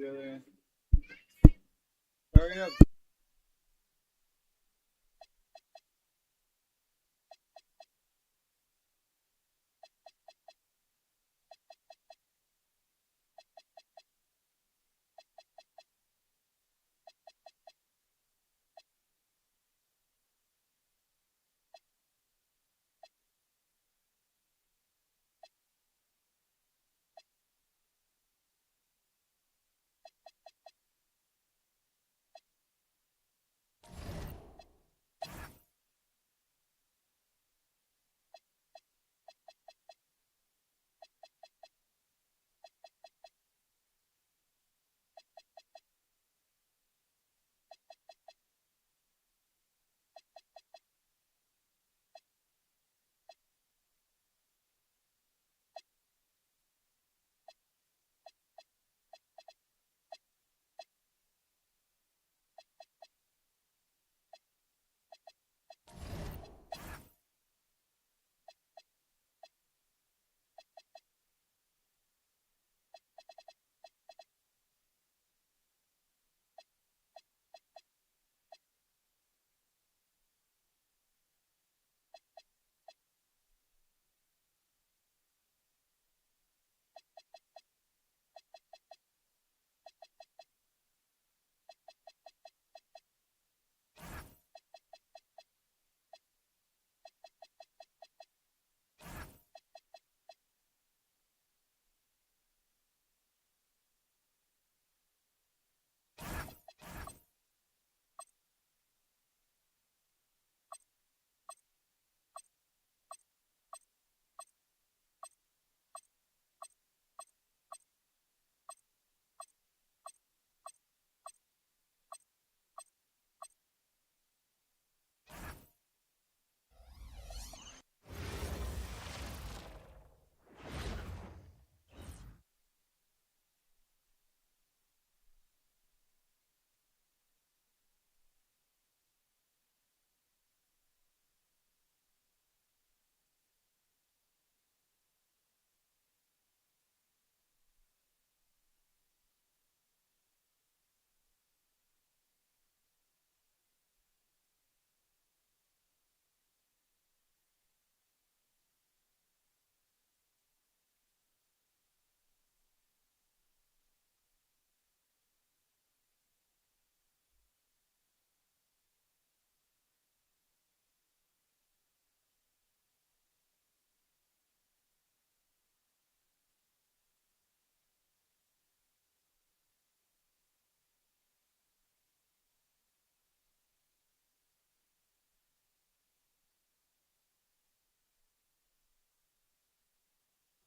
the other end. Hurry up.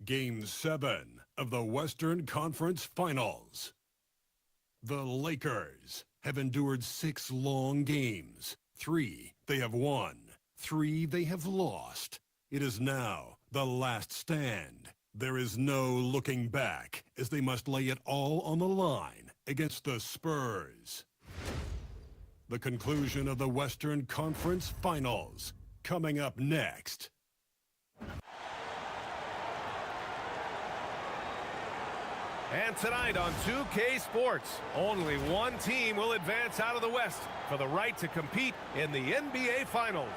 Game 7 of the Western Conference Finals. The Lakers have endured 6 long games. 3 they have won. 3 they have lost. It is now the last stand. There is no looking back as they must lay it all on the line against the Spurs. The conclusion of the Western Conference Finals coming up next. And tonight on 2K Sports, only one team will advance out of the West for the right to compete in the NBA Finals.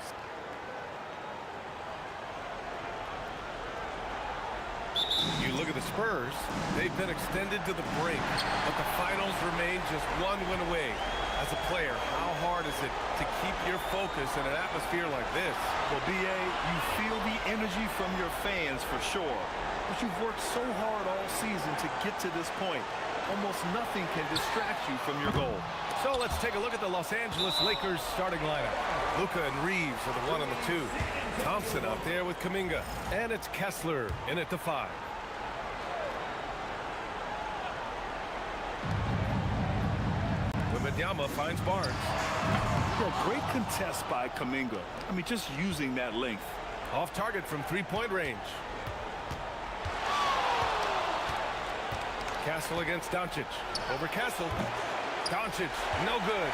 You look at the Spurs, they've been extended to the brink, but the finals remain just one win away. As a player, how hard is it to keep your focus in an atmosphere like this? Well, BA, you feel the energy from your fans for sure. But you've worked so hard all season to get to this point. Almost nothing can distract you from your goal. So let's take a look at the Los Angeles Lakers starting lineup. Luka and Reeves are the 1 and the 2. Thompson out there with Kuminga. And it's Kessler in at the 5. Wembanyama finds Barnes. Yeah, great contest by Kuminga. I mean, just using that length. Off target from three-point range. Castle against Doncic. Over Castle. Doncic, no good.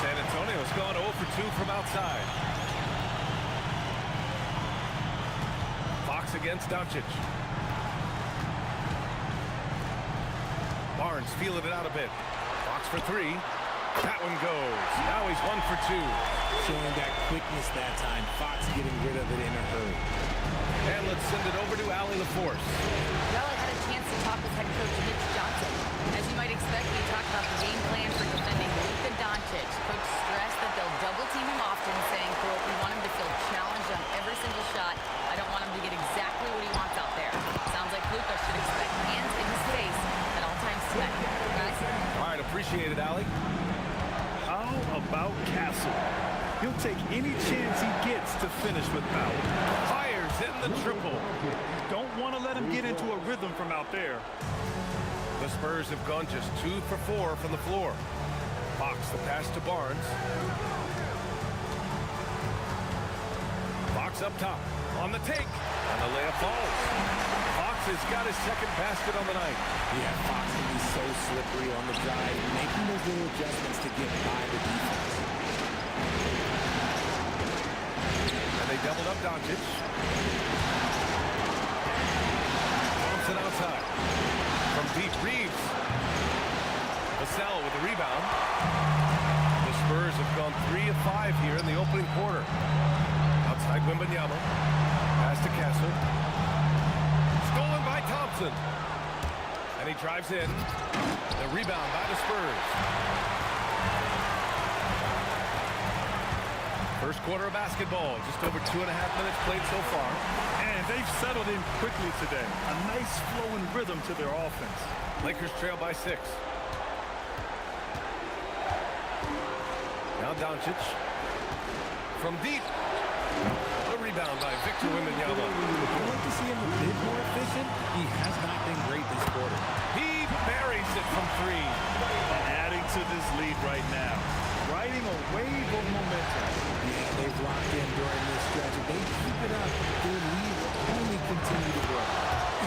San Antonio's gone 0 for 2 from outside. Fox against Doncic. Barnes feeling it out a bit. Fox for three. That one goes. Now he's 1 for 2. Showing that quickness that time. Fox getting rid of it in a hurry. And let's send it over to Allie LaForce. Well, I had a chance to talk with head coach Mitch Johnson. As you might expect, we talked about the game plan for defending Luka Doncic. Coach stressed that they'll double team him often, saying, quote, we want him to feel challenged on every single shot. I don't want him to get exactly what he wants out there. Sounds like Luka should expect hands in his face at all times tonight. Guys? All right, appreciate it, Allie. How about Castle? He'll take any chance he gets to finish with power. Fires in the triple. Don't want to let him get into a rhythm from out there. The Spurs have gone just 2 for 4 from the floor. Fox the pass to Barnes. Fox up top. On the take. And the layup falls. Fox has got his second basket on the night. Yeah, Fox can be so slippery on the drive, making those little adjustments to get by the defense. And they doubled up Doncic. Thompson outside. From deep, Reeves. Vassell with the rebound. The Spurs have gone 3 of 5 here in the opening quarter. Outside Wembanyama. Pass to Castle. Stolen by Thompson. And he drives in. The rebound by the Spurs. First quarter of basketball. Just over 2.5 minutes played so far. And they've settled in quickly today. A nice flowing rhythm to their offense. Lakers trail by 6. Now Doncic. From deep. The rebound by Victor Wembanyama. I'd like to see him a bit more efficient. He has not been great this quarter. He buries it from 3. Adding to this lead right now. Riding a wave of momentum. Yeah, they've locked in during this stretch. If they keep it up, their lead will only continue to grow.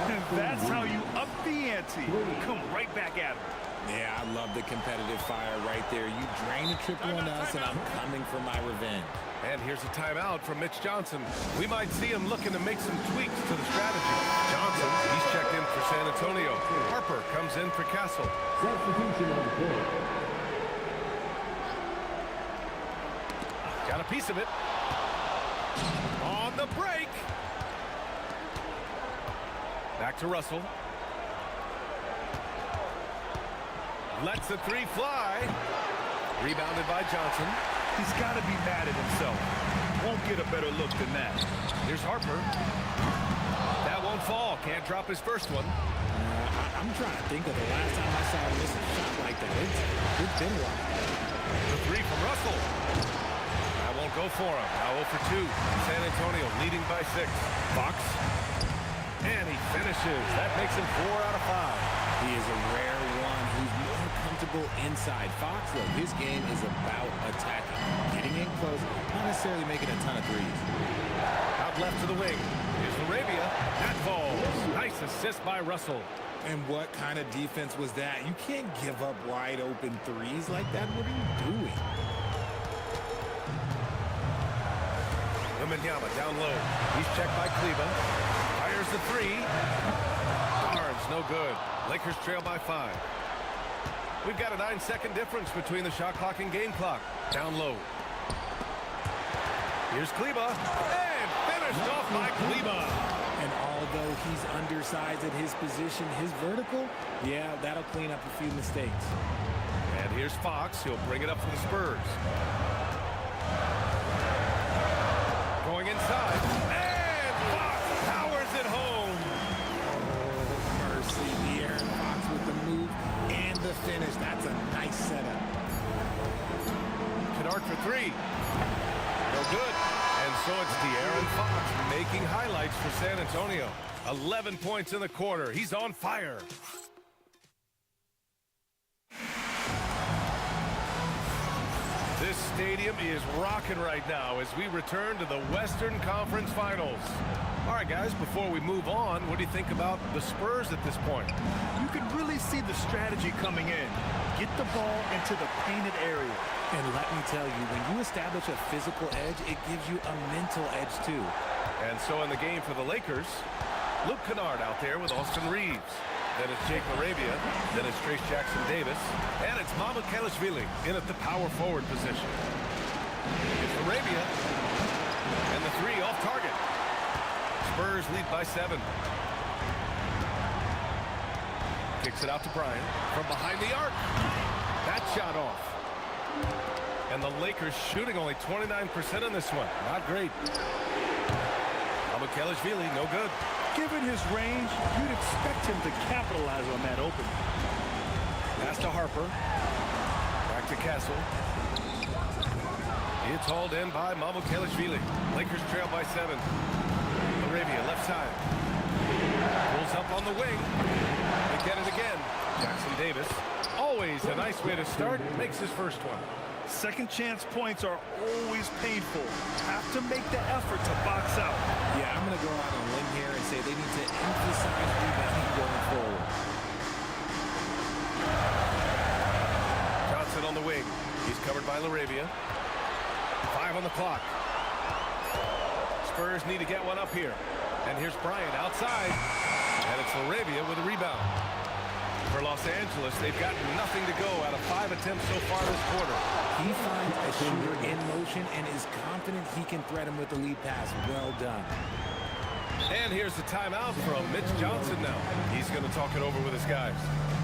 And that's how you up the ante. Come right back at him. Yeah, I love the competitive fire right there. You drain a triple on us, and I'm coming for my revenge. And here's a timeout from Mitch Johnson. We might see him looking to make some tweaks to the strategy. Johnson, he's checked in for San Antonio. Harper comes in for Castle. Substitution on the court. Got a piece of it. On the break. Back to Russell. Lets the 3 fly. Rebounded by Johnson. He's got to be mad at himself. Won't get a better look than that. Here's Harper. That won't fall. Can't drop his first one. I'm trying to think of the last time I saw him miss a shot like that. It's been a while. The 3 from Russell. That won't go for him. Now 0 for 2. San Antonio leading by 6. Fox. And he finishes. That makes him 4 out of 5. He is a rare one who's more comfortable inside. Fox, though, his game is about attacking, getting in close, not necessarily making a ton of threes. Out left to the wing. Here's Arabia. That falls. Nice assist by Russell. And what kind of defense was that? You can't give up wide open threes like that. What are you doing? Wembanyama down low. He's checked by Kleber. Fires the 3. Barnes, no good. Lakers trail by 5. We've got a 9-second difference between the shot clock and game clock. Down low. Here's Kleber. And finished off by Kleber. And although he's undersized at his position, his vertical, yeah, that'll clean up a few mistakes. And here's Fox. He'll bring it up for the Spurs. Going inside. And Fox powers it home. Oh, mercy. De'Aaron Fox with the move and the finish. That's a nice setup. Kennard for 3. No good. And so it's De'Aaron Fox making highlights for San Antonio. 11 points in the quarter. He's on fire. This stadium is rocking right now as we return to the Western Conference Finals. All right, guys, before we move on, what do you think about the Spurs at this point? You can really see the strategy coming in. Get the ball into the painted area. And let me tell you, when you establish a physical edge, it gives you a mental edge too. And so in the game for the Lakers, Luke Kennard out there with Austin Reeves. Then it's Jake LaRavia. Then it's Trace Jackson-Davis. And it's Mamukelashvili in at the power forward position. It's LaRavia. And the three off target. Spurs lead by 7. Kicks it out to Bryant from behind the arc. That shot off. And the Lakers shooting only 29% in this one. Not great. Mamukelashvili, no good. Given his range, you'd expect him to capitalize on that opening. Pass to Harper. Back to Castle. It's hauled in by Mamukelashvili. Lakers trail by 7. LaRavia, left side. Pulls up on the wing. They get it again. Jackson-Davis. Always a nice way to start. Makes his first one. Second chance points are always painful. Have to make the effort to box out. Yeah, I'm going to go out on a limb here and say they need to emphasize rebounding going forward. Johnson on the wing. He's covered by LaRavia. 5 on the clock. Spurs need to get one up here. And here's Bryant outside. And it's LaRavia with a rebound. For Los Angeles, they've gotten nothing to go out of 5 attempts so far this quarter. He finds a shooter in motion and is confident he can threat him with the lead pass. Well done. And here's the timeout from Mitch Johnson now. He's going to talk it over with his guys.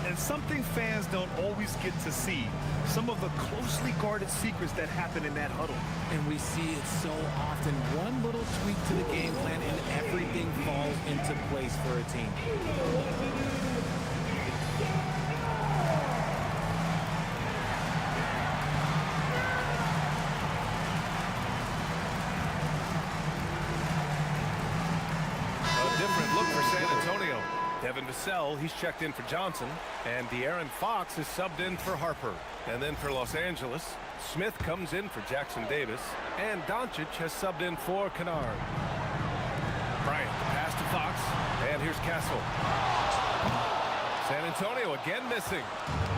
And something fans don't always get to see. Some of the closely guarded secrets that happen in that huddle. And we see it so often. One little tweak to the game plan and everything falls into place for a team. Different look for San Antonio. Devin Vassell, he's checked in for Johnson. And De'Aaron Fox is subbed in for Harper. And then for Los Angeles, Smith comes in for Jackson-Davis. And Doncic has subbed in for Kennard. Bryant, pass to Fox. And here's Castle. San Antonio again missing.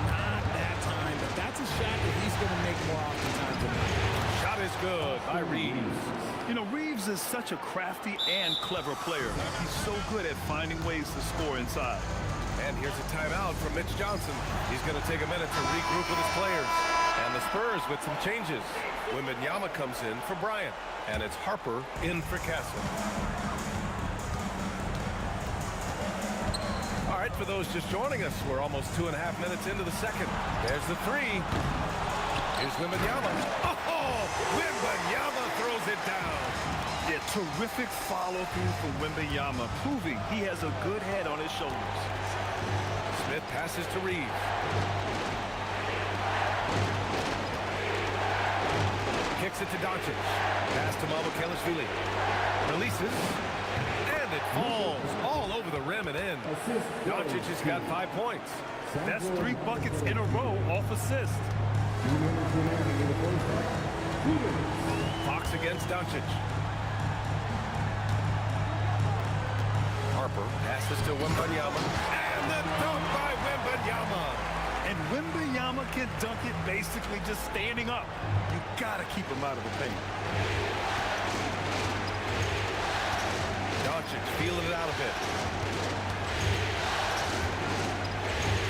Not that time, but that's a shot that he's going to make more often times tonight. Shot is good by Reeves. You know, Reeves is such a crafty and clever player. He's so good at finding ways to score inside. And here's a timeout from Mitch Johnson. He's going to take a minute to regroup with his players. And the Spurs with some changes. Wembanyama comes in for Bryant. And it's Harper in for Castle. All right, for those just joining us, we're almost 2.5 minutes into the second. There's the three. Here's Wembanyama. Oh, Wembanyama throws it down. Yeah, terrific follow-through from Wembanyama, proving he has a good head on his shoulders. Smith passes to Reeves. Kicks it to Doncic. Pass to Mamukelashvili. Releases. And it falls all over the rim and in. Doncic has got 5 points. That's 3 buckets in a row off assist. Fox against Doncic. Harper passes to Wembanyama. And the dunk by Wembanyama. And Wembanyama can dunk it basically just standing up. You gotta keep him out of the paint. Doncic feeling it out a bit.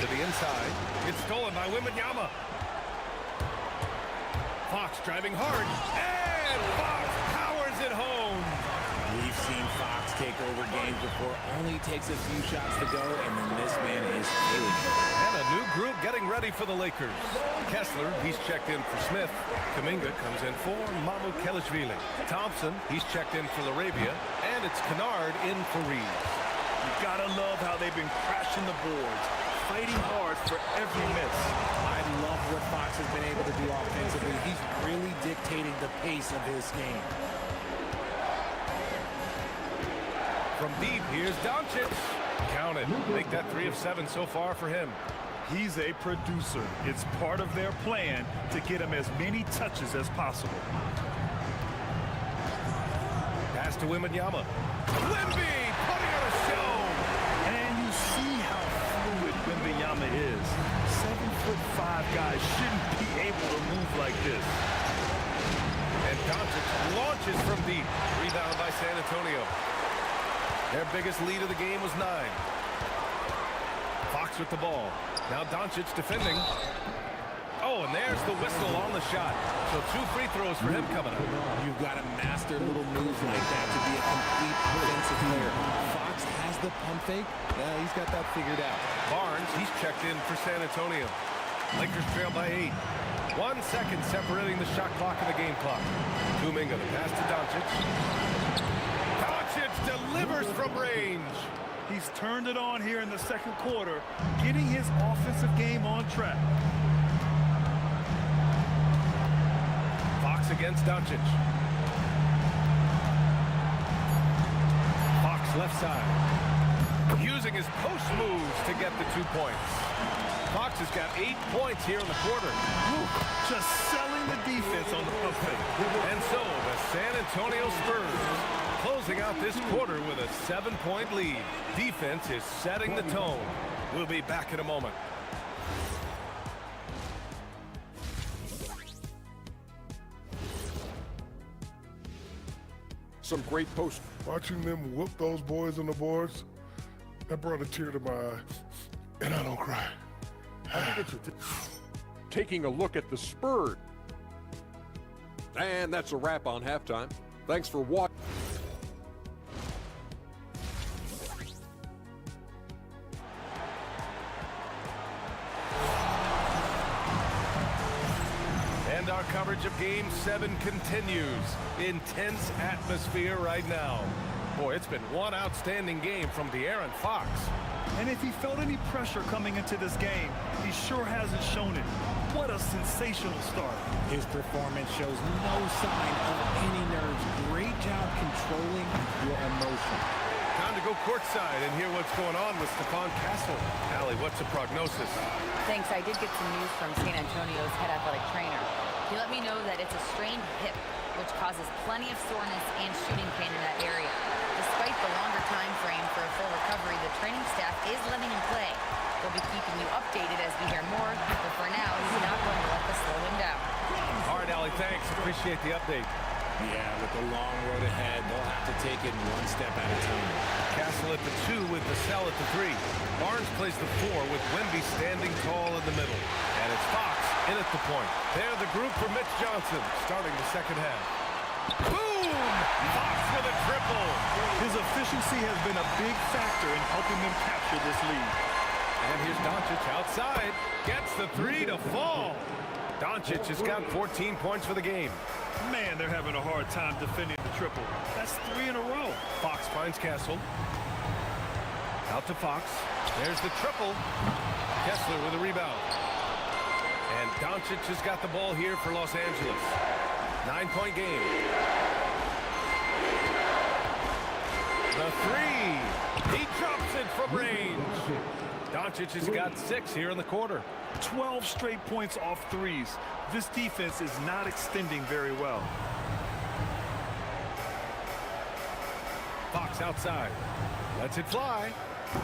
To the inside. It's stolen by Wembanyama. Fox driving hard. And Fox powers it home. We've seen Fox take over games before. Only takes a few shots to go, and then this man is killing. And a new group getting ready for the Lakers. Kessler, he's checked in for Smith. Kuminga comes in for Mamukelashvili. Thompson, he's checked in for LaRavia. And it's Kennard in for Reeves. You gotta love how they've been crashing the boards, fighting hard for every miss. I love what Fox has been able to do offensively. He's really dictating the pace of his game. From deep, here's Doncic. Count it. Make that 3 of 7 so far for him. He's a producer. It's part of their plan to get him as many touches as possible. Pass to Wembanyama. Wemby putting on a show. And you see how fluid Wembanyama is. 7'5" guys shouldn't be able to move like this. And Doncic launches from deep. Rebound by San Antonio. Their biggest lead of the game was 9. Fox with the ball. Now Doncic defending. Oh, and there's the whistle on the shot. So 2 free throws for him coming up. You've got to master little moves like that to be a complete offensive player. Fox has the pump fake. He's got that figured out. Barnes, he's checked in for San Antonio. Lakers trail by 8. 1 second separating the shot clock and the game clock. Kuminga, the pass to Doncic. Doncic delivers from range. He's turned it on here in the second quarter, getting his offensive game on track. Fox against Doncic. Fox left side. Using his post moves to get the 2 points. Fox has got 8 points here in the quarter. Just selling the defense on the pump fake. And so the San Antonio Spurs closing out this quarter with a 7-point lead. Defense is setting the tone. We'll be back in a moment. Some great post. Watching them whoop those boys on the boards, that brought a tear to my eye. And I don't cry. I think it's taking a look at the Spurs. And that's a wrap on halftime. Thanks for watching. And our coverage of Game 7 continues. Intense atmosphere right now. Boy, it's been one outstanding game from De'Aaron Fox. And if he felt any pressure coming into this game, he sure hasn't shown it. What a sensational start. His performance shows no sign of any nerves. Great job controlling your emotion. Time to go courtside and hear what's going on with Stephon Castle. Allie, what's the prognosis? Thanks. I did get some news from San Antonio's head athletic trainer. He let me know that it's a strained hip, which causes plenty of soreness and shooting pain in that area. Despite the longer time frame for a full recovery, the training staff is letting him play. We'll be keeping you updated as we hear more, but for now, he's not going to let this slow him down. All right, Allie, thanks. Appreciate the update. Yeah, with the long road ahead, they'll have to take it one step at a time. Castle at the 2 with Vassell at the 3. Barnes plays the 4 with Wemby standing tall in the middle. And it's Fox in at the point. They're the group for Mitch Johnson starting the second half. Boom! Fox with a triple. His efficiency has been a big factor in helping them capture this lead. And here's Doncic outside. Gets the 3 to fall. Doncic has got 14 points for the game. Man, they're having a hard time defending the triple. That's 3 in a row. Fox finds Castle. Out to Fox. There's the triple. Kessler with a rebound. And Doncic has got the ball here for Los Angeles. 9-point game. The 3. He drops it from range. Doncic has got 6 here in the quarter. 12 straight points off threes. This defense is not extending very well. Fox outside. Lets it fly.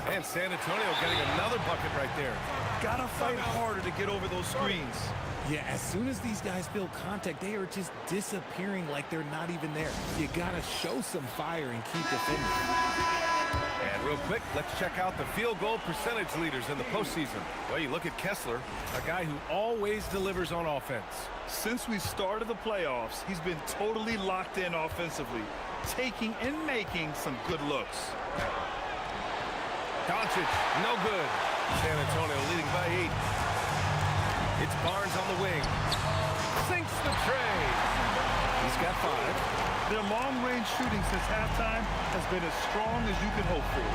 And San Antonio getting another bucket right there. Gotta fight harder to get over those screens. Yeah, as soon as these guys feel contact, they are just disappearing like they're not even there. You gotta show some fire and keep defending. And real quick, let's check out the field goal percentage leaders in the postseason. Well, you look at Kessler, a guy who always delivers on offense. Since we started the playoffs, he's been totally locked in offensively, taking and making some good looks. Doncic, no good. San Antonio leading by 8. It's Barnes on the wing. Sinks the tray. He's got 5. Their long-range shooting since halftime has been as strong as you can hope for.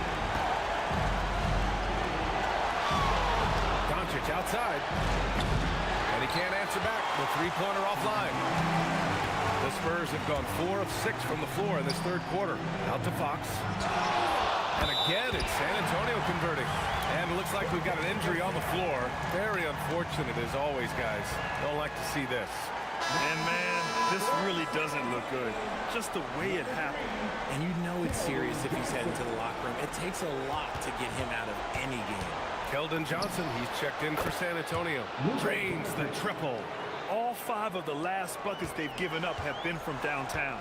Doncic outside. And he can't answer back. The three-pointer offline. The Spurs have gone 4 of 6 from the floor in this third quarter. Out to Fox. And again, it's San Antonio converting. And it looks like we've got an injury on the floor. Very unfortunate as always, guys. Don't like to see this. And man, this really doesn't look good. Just the way it happened. And you know it's serious if he's heading to the locker room. It takes a lot to get him out of any game. Keldon Johnson, he's checked in for San Antonio. Drains the triple. All 5 of the last buckets they've given up have been from downtown.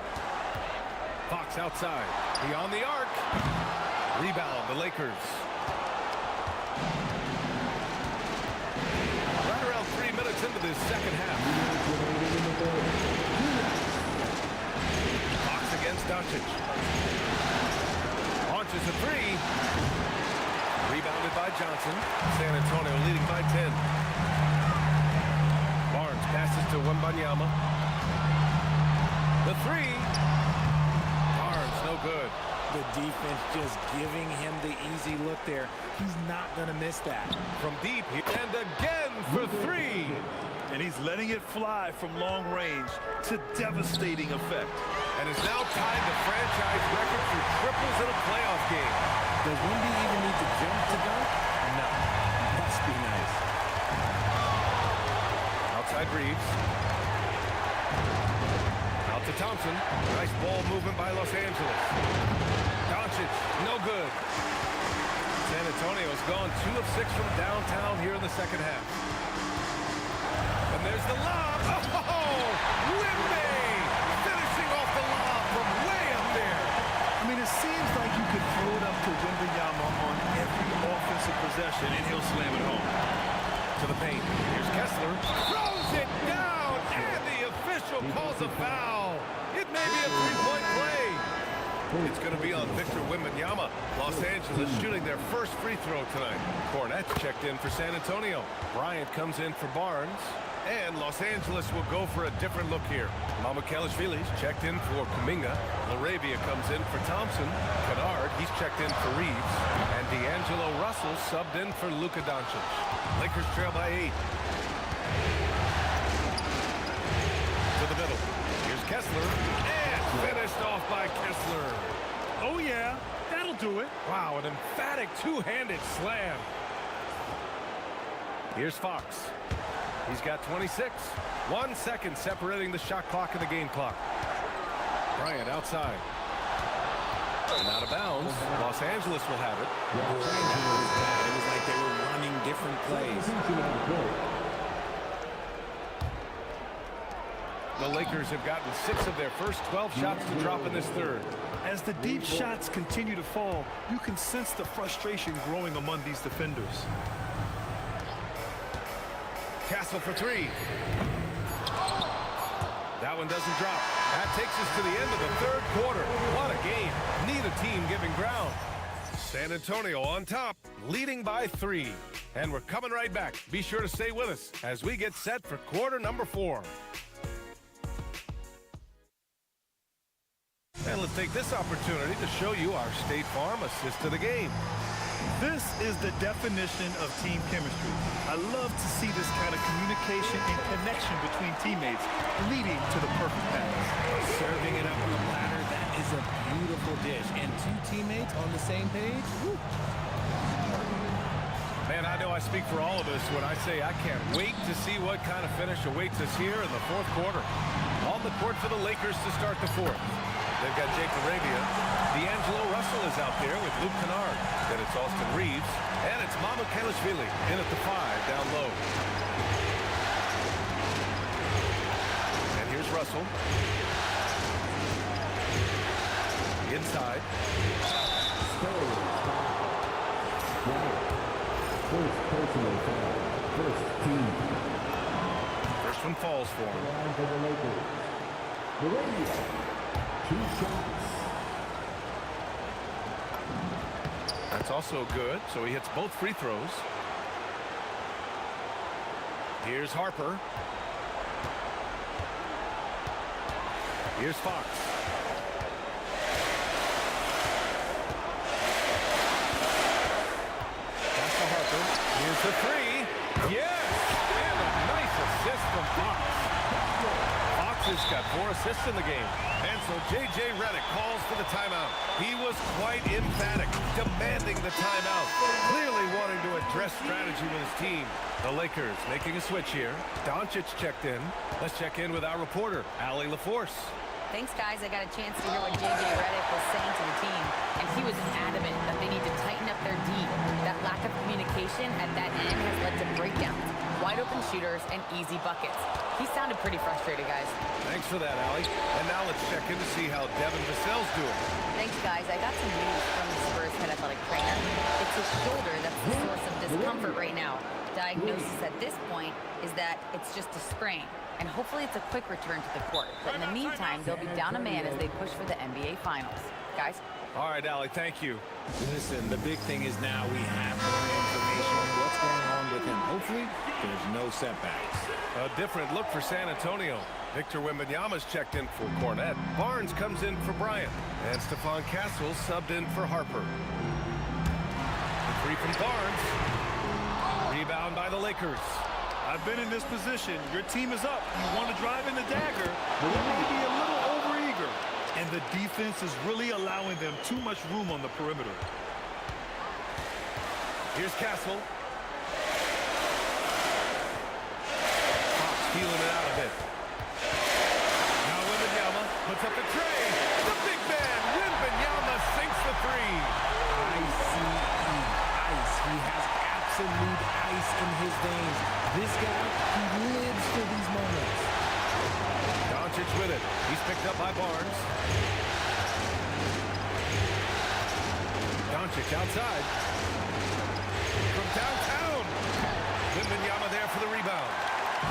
Fox outside. Beyond the arc. Rebound, the Lakers. into this second half. Fox against Doncic. Launches a three. Rebounded by Johnson. San Antonio leading by 10. Barnes passes to Wembanyama. The three. Barnes, no good. The defense just giving him the easy look there. He's not going to miss that. From deep, and again for three. And he's letting it fly from long range to devastating effect. And is now tied the franchise record for triples in a playoff game. Does Wemby even need to jump to dunk? No. Must be nice. Outside Reeves. Out to Thompson. Nice ball movement by Los Angeles. Doncic, no good. San Antonio's gone 2 of 6 from downtown here in the second half. And there's the lob. Oh, Wemby finishing off the lob from way up there. I mean, it seems like you could throw it up to Wembanyama on every offensive possession, and he'll slam it home. To the paint. Here's Kessler. Throws it down, and the official calls a foul. It may be a three-point play. It's going to be on Victor Wembanyama. Los Angeles shooting their first free throw tonight. Kornet's checked in for San Antonio. Bryant comes in for Barnes. And Los Angeles will go for a different look here. Mamukelashvili's checked in for Kuminga. Laravia comes in for Thompson. Kennard, he's checked in for Reeves. And D'Angelo Russell subbed in for Luka Doncic. Lakers trail by 8. To the middle. Here's Kessler. And finished off by Kessler. Oh, yeah, that'll do it. Wow, an emphatic two-handed slam. Here's Fox. He's got 26. 1 second separating the shot clock and the game clock. Bryant outside. And out of bounds. Los Angeles will have it. It was like they were running different plays. The Lakers have gotten 6 of their first 12 shots to drop in this third. As the deep shots continue to fall, you can sense the frustration growing among these defenders. Castle for 3. That one doesn't drop. That takes us to the end of the third quarter. What a game. Neither team giving ground. San Antonio on top, leading by 3. And we're coming right back. Be sure to stay with us as we get set for quarter number 4. And let's take this opportunity to show you our State Farm assist to the game. This is the definition of team chemistry. I love to see this kind of communication and connection between teammates leading to the perfect pass. Serving it up on the platter, that is a beautiful dish. And 2 teammates on the same page? Woo. Man, I know I speak for all of us when I say I can't wait to see what kind of finish awaits us here in the fourth quarter. On the court for the Lakers to start the fourth. They've got Jake Laravia. D'Angelo Russell is out there with Luke Kennard. Then it's Austin Reeves. And it's Mamukelashvili in at the 5 down low. And here's Russell. Inside. First personal foul. First team. First one falls for him. Line for the Lakers. Laravia. 2 shots. That's also good, so he hits both free throws. Here's Harper. Here's Fox. Pass to Harper. Here's the 3. Yes! And a nice assist from Fox. Fox has got 4 assists in the game. And so J.J. Redick calls for the timeout. He was quite emphatic, demanding the timeout, clearly wanting to address strategy with his team. The Lakers making a switch here. Doncic checked in. Let's check in with our reporter, Allie LaForce. Thanks, guys. I got a chance to hear what J.J. Redick was saying to the team, and he was adamant that they need to tighten up their D. That lack of communication at that end has led to breakdowns, wide open shooters, and easy buckets. He sounded pretty frustrated, guys. Thanks for that, Allie. And now let's check in to see how Devin Vassell's doing. Thanks, guys. I got some news from the Spurs head athletic trainer. It's his shoulder that's the source of discomfort right now. Diagnosis at this point is that it's just a sprain, and hopefully it's a quick return to the court. But in the meantime, they'll be down a man as they push for the NBA Finals. Guys? All right, Allie, thank you. Listen, the big thing is now we have more information on what's going on with him. Hopefully, there's no setbacks. A different look for San Antonio. Victor Wembanyama's checked in for Cornette. Barnes comes in for Bryant. And Stephon Castle subbed in for Harper. The three from Barnes. Rebound by the Lakers. I've been in this position. Your team is up. You want to drive in the dagger, but you may be a little overeager. And the defense is really allowing them too much room on the perimeter. Here's Castle. Fox feeling it out a bit. Now Wembanyama puts up the tray. The big man, Wembanyama, sinks the three. ICE. He has absolute ice in his veins. This guy, he lives for these moments. Doncic with it. He's picked up by Barnes. Doncic outside. From downtown. Wembanyama there for the rebound.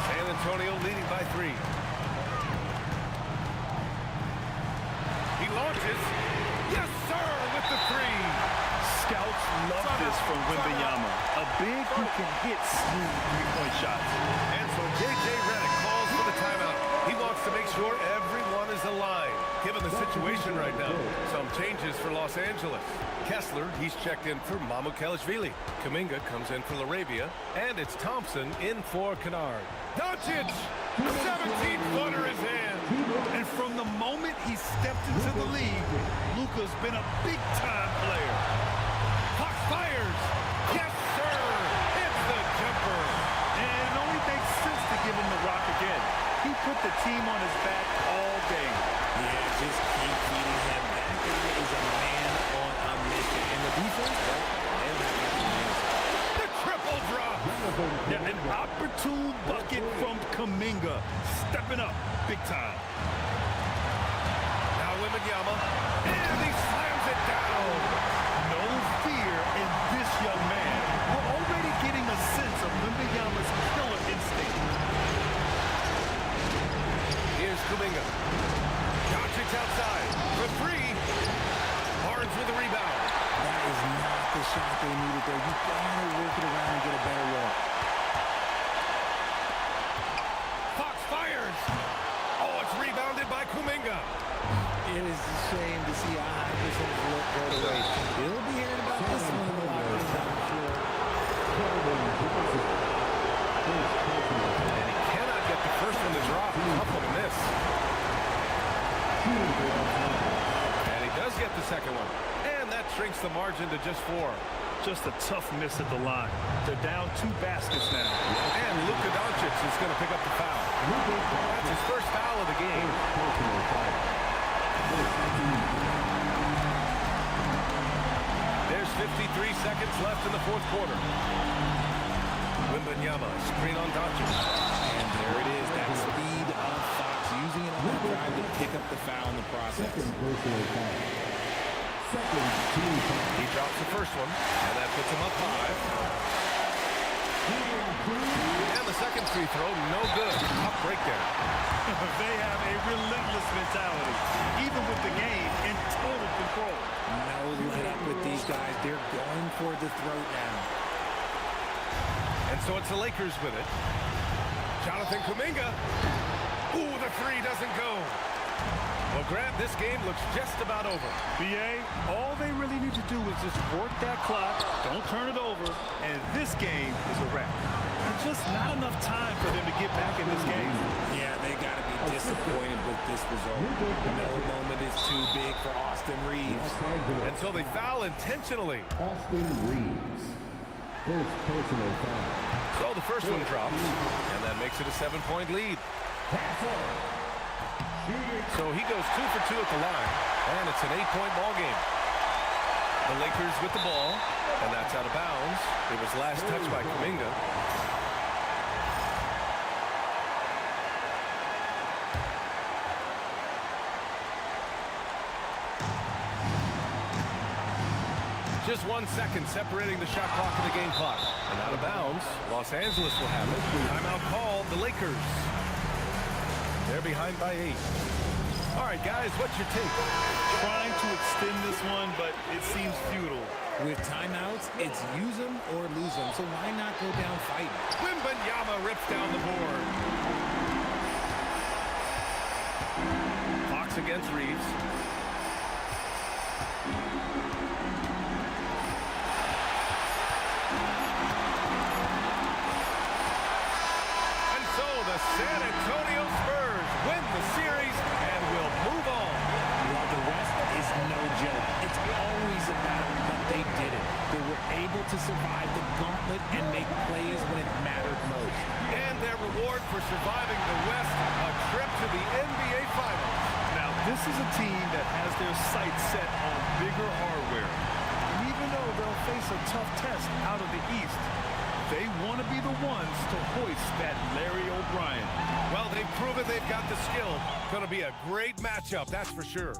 San Antonio leading by 3. He launches. Yes, sir, with the 3. Scouts love this from Wembanyama. A big who can hit smooth three-point shots. And so J.J. Redick calls for the timeout. He wants to make sure everyone is aligned, given the situation right now. Some changes for Los Angeles. Kessler, he's checked in for Mamukelashvili. Kuminga comes in for Laravia. And it's Thompson in for Kennard. Doncic! 17-footer is in! And from the moment he stepped into the league, Luka's been a big-time player. Fox fires! Yes, sir! It's the jumper! And it only makes sense to give him the rock again. He put the team on his back all day. Yeah, just keep feeding him. That guy is a man on a mission. And the defense, well, they're not making it. The triple drop! Yeah, an opportune bucket from Kuminga. Stepping up big time. Now Wembanyama, and he slams it down! No fear in this young man. We're already getting a sense of Wembanyama's killer instinct. Here's Kuminga. Doncic outside for 3. Barnes with the rebound. That is not the shot they needed there. You gotta work it around and get a better look. Fox fires. Oh, it's rebounded by Kuminga. It is a shame to see a high percentage look go to waste. He'll be hearing about this one in the locker room, I'm sure. And he cannot get the first one to drop. Tough one to miss. And he does get the second one. And that shrinks the margin to just 4. Just a tough miss at the line. They're down 2 baskets now. And Luka Doncic is going to pick up the foul. That's his first foul of the game. There's 53 seconds left in the fourth quarter. Wembanyama, screen on Doncic. And there it is, that speed of Fox, using it on the drive to pick up the foul in the process. He drops the first one, and that puts him up 5. And the second free throw, no good. Tough breakdown. They have a relentless mentality, even with the game in total control. No let up with these guys. They're going for the throat now. And so it's the Lakers with it. Jonathan Kuminga. Ooh, the 3 doesn't go. Well, Grant, this game looks just about over. B.A., all they really need to do is just work that clock, don't turn it over, and this game is a wrap. There's just not enough time for them to get back in this game. Yeah, they got to be disappointed with this result. No moment is too big for Austin Reeves. And so they foul intentionally. Austin Reeves. First personal foul. So the first one drops, and that makes it a 7-point lead. So he goes 2 for 2 at the line, and it's an 8-point ball game. The Lakers with the ball, and that's out of bounds. It was last touched by Kuminga. Just 1 second separating the shot clock and the game clock. And out of bounds, Los Angeles will have it. Timeout called, the Lakers. They're behind by 8. All right, guys, what's your take? Trying to extend this one, but it seems futile. With timeouts, it's use them or lose them, so why not go down fighting? Wembanyama rips down the board. Fox against Reeves. And so the San Antonio Spurs win the series and will move on. Well, the West is no joke. It's always a battle, but they did it. They were able to survive the gauntlet and make plays when it mattered most. And their reward for surviving the West, a trip to the NBA Finals. Now, this is a team that has their sights set on bigger hardware. And even though they'll face a tough test out of the East, they want to be the ones to hoist that Larry O'Brien. Well, they've proven they've got the skill. Going to be a great matchup, that's for sure.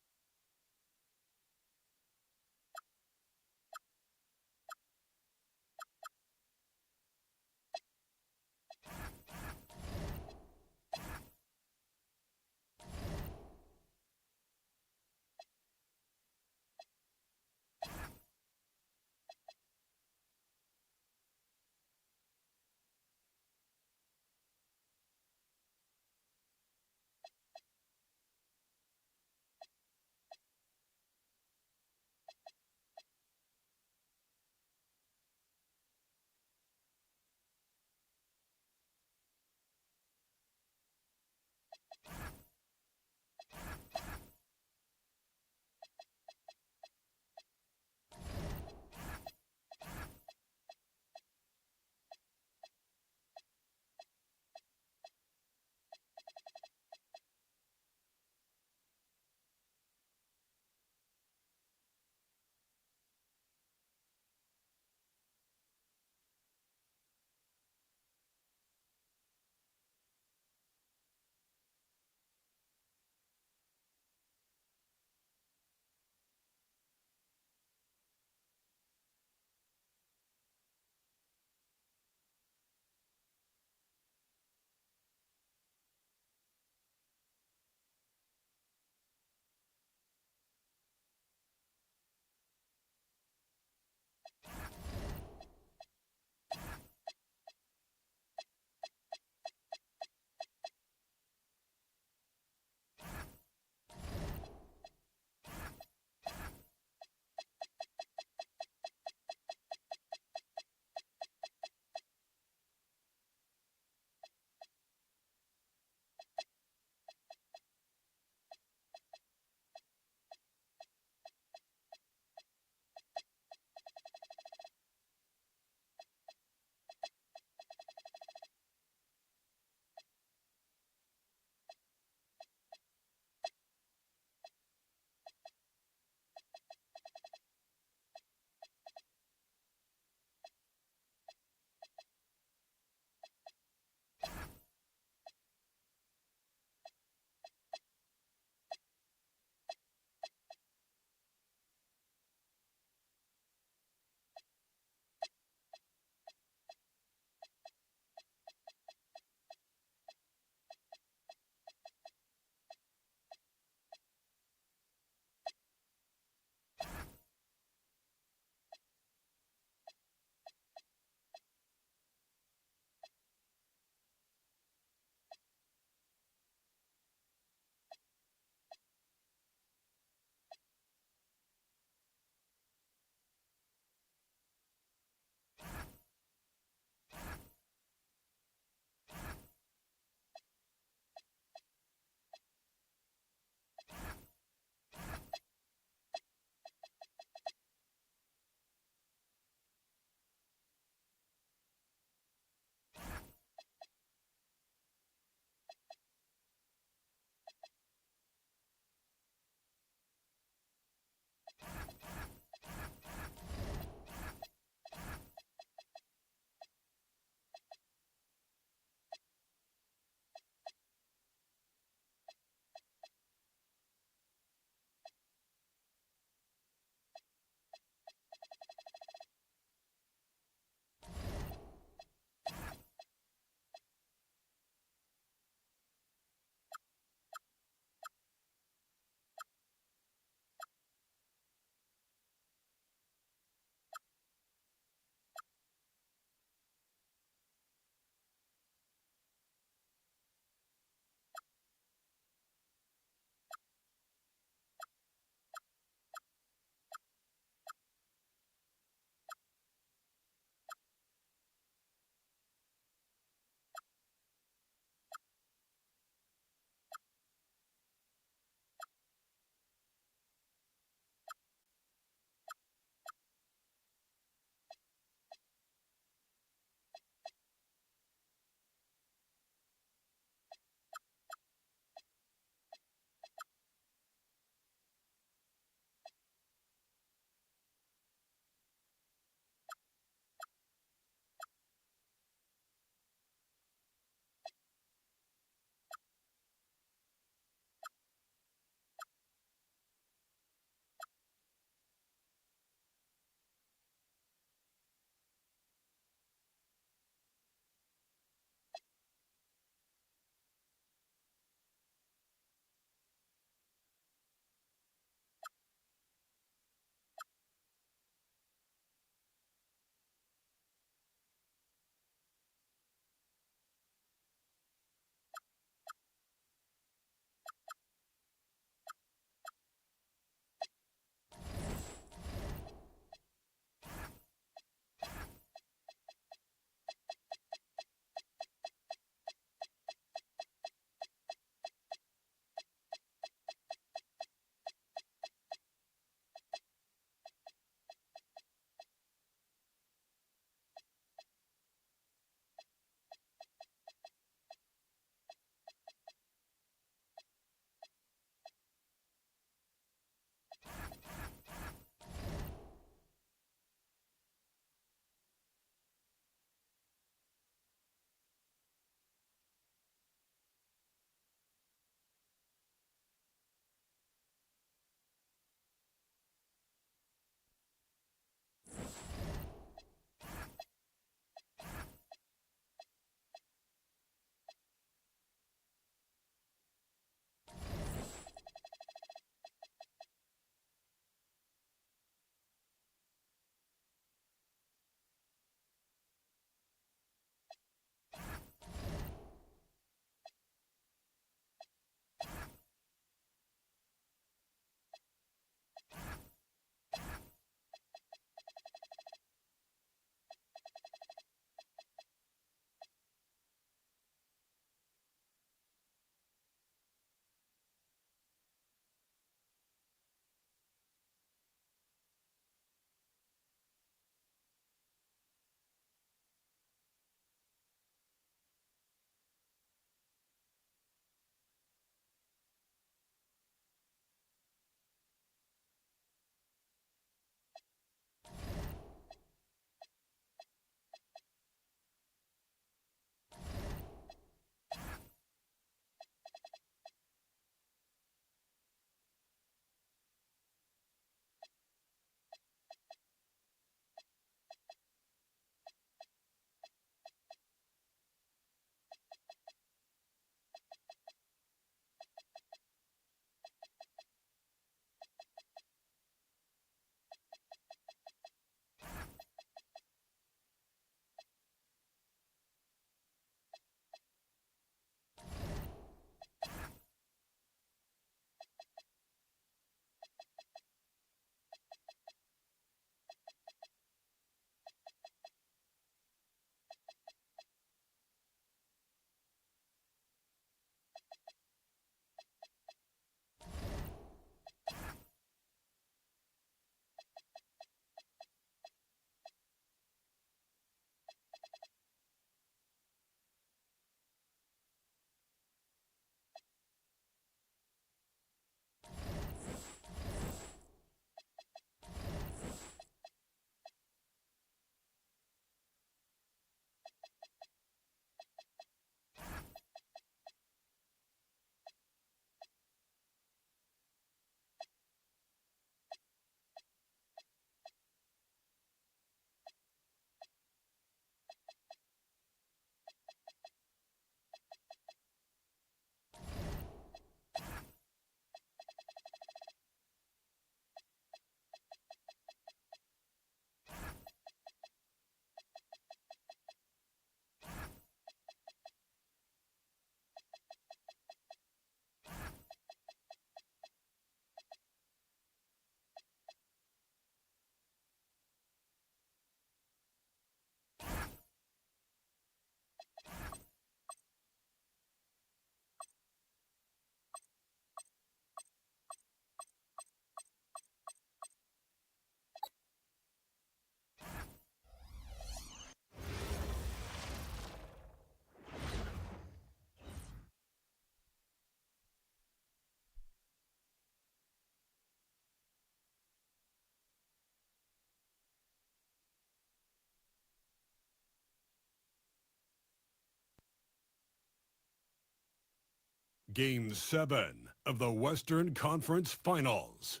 Game 7 of the Western Conference Finals.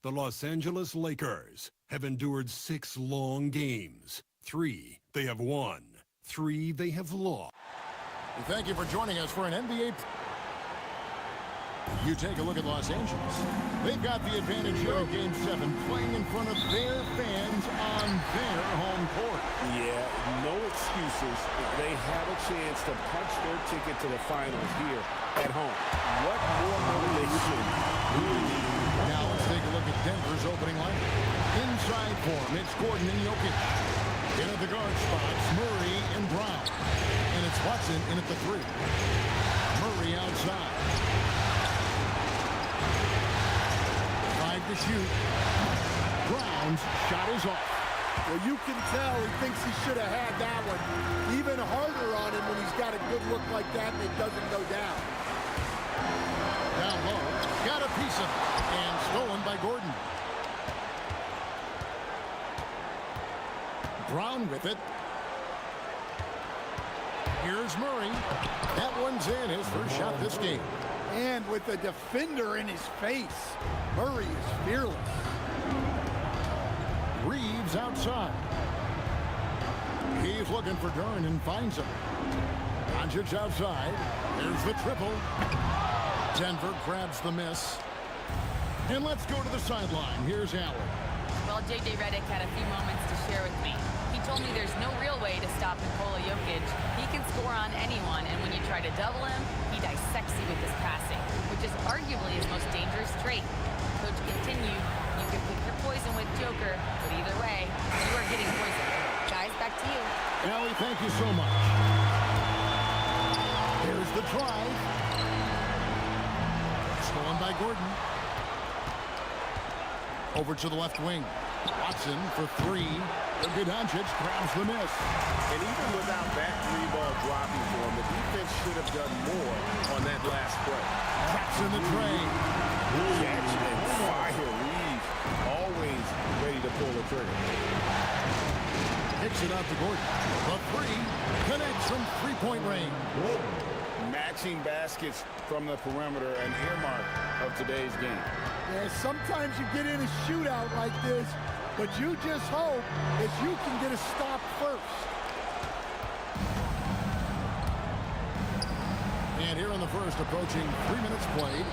The Los Angeles Lakers have endured 6 long games. 3 they have won. 3 they have lost. Thank you for joining us for an NBA. You take a look at Los Angeles. They've got the advantage here in Game 7, playing in front of their fans on their home court. Yeah, no excuses. They have a chance to punch their ticket to the finals here at home. What more motivation? Now let's take a look at Denver's opening lineup. Inside for him, it's Gordon and Jokic. In at the guard spots, Murray and Brown. And it's Watson in at the 3. Murray outside. 5 to shoot. Brown's shot is off. Well, you can tell he thinks he should have had that one. Even harder on him when he's got a good look like that and it doesn't go down. Down low, got a piece of it, and stolen by Gordon. Brown with it. Here's Murray. That one's in, his first shot this game. And with a defender in his face, Murray is fearless. Reeves outside. He's looking for Duran and finds him. Doncic outside. There's the triple. Denver grabs the miss. And let's go to the sideline. Here's Allen. Well, J.J. Redick had a few moments to share with me. He told me there's no real way to stop Nikola Jokic. He can score on anyone, and when you try to double him, he dissects you with his passing, which is arguably his most dangerous trait. Coach continued, you can pick your poison with Joker, but either way, you are getting poisoned. Guys, back to you. Allie, thank you so much. Here's the drive. Stolen by Gordon. Over to the left wing. Watson for 3. Doncic grabs the miss. And even without that 3-ball dropping for him, the defense should have done more on that last play. Catch in the tray. Catch and fire. Reeves always ready to pull the trigger. Kicks it out to Gordon. The 3 connects from 3-point range. Matching baskets from the perimeter, an earmark of today's game. Yeah, sometimes you get in a shootout like this, but you just hope that you can get a stop first. And here in the first, approaching 3 minutes played.